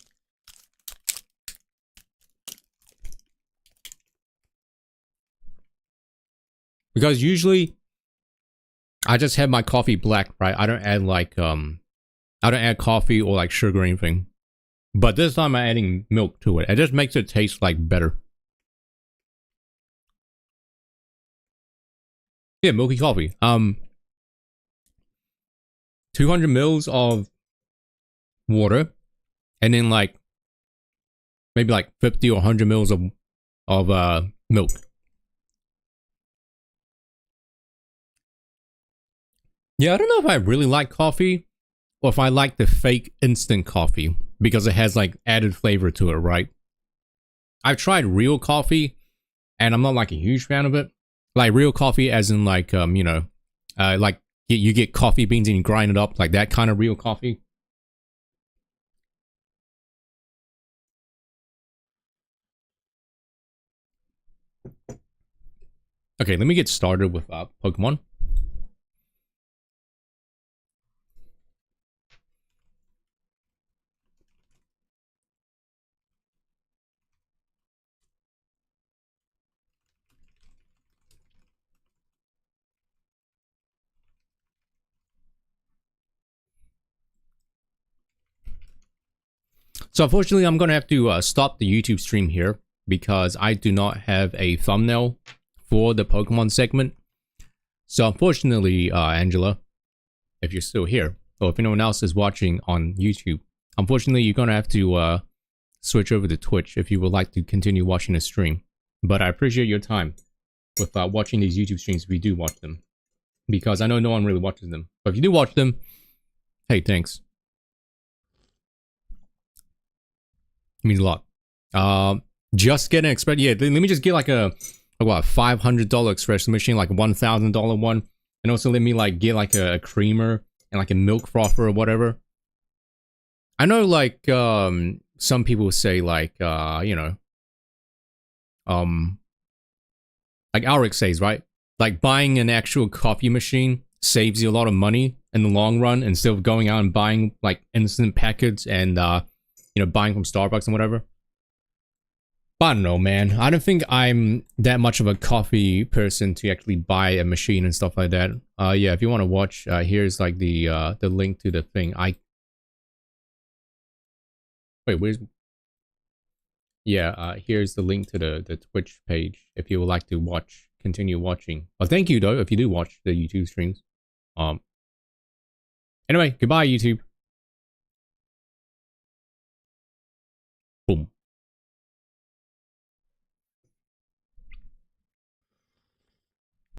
Speaker 1: Because usually, I just have my coffee black, right? I don't add like, I don't add coffee or like sugar or anything. But this time I'm adding milk to it. It just makes it taste like better. Yeah, milky coffee. 200 mils of water, and then like maybe like 50 or 100 mils of milk. Yeah, I don't know if I really like coffee or if I like the fake instant coffee because it has like added flavor to it, right? I've tried real coffee and I'm not like a huge fan of it. Like real coffee as in like, you know, like you get coffee beans and you grind it up, like that kind of real coffee. Okay, let me get started with Pokemon. So unfortunately, I'm going to have to stop the YouTube stream here because I do not have a thumbnail for the Pokemon segment. So unfortunately, Angela, if you're still here, or if anyone else is watching on YouTube, unfortunately, you're going to have to switch over to Twitch if you would like to continue watching the stream. But I appreciate your time with watching these YouTube streams if you do watch them. Because I know no one really watches them. But if you do watch them, hey, thanks. It means a lot. Just get an express. Yeah, let me just get like a what, $500 express machine, like a $1,000 one, and also let me like get like a creamer and like a milk frother or whatever. I know like some people say like you know, like Alric says, right? like buying an actual coffee machine saves you a lot of money in the long run instead of going out and buying like instant packets and you know, buying from Starbucks and whatever. But I don't know, man. I don't think I'm that much of a coffee person to actually buy a machine and stuff like that. Yeah, if you want to watch, here's like the link to the thing. Wait, where's... Yeah, here's the link to the Twitch page if you would like to watch, continue watching. Well, thank you though if you do watch the YouTube streams. Anyway, goodbye YouTube.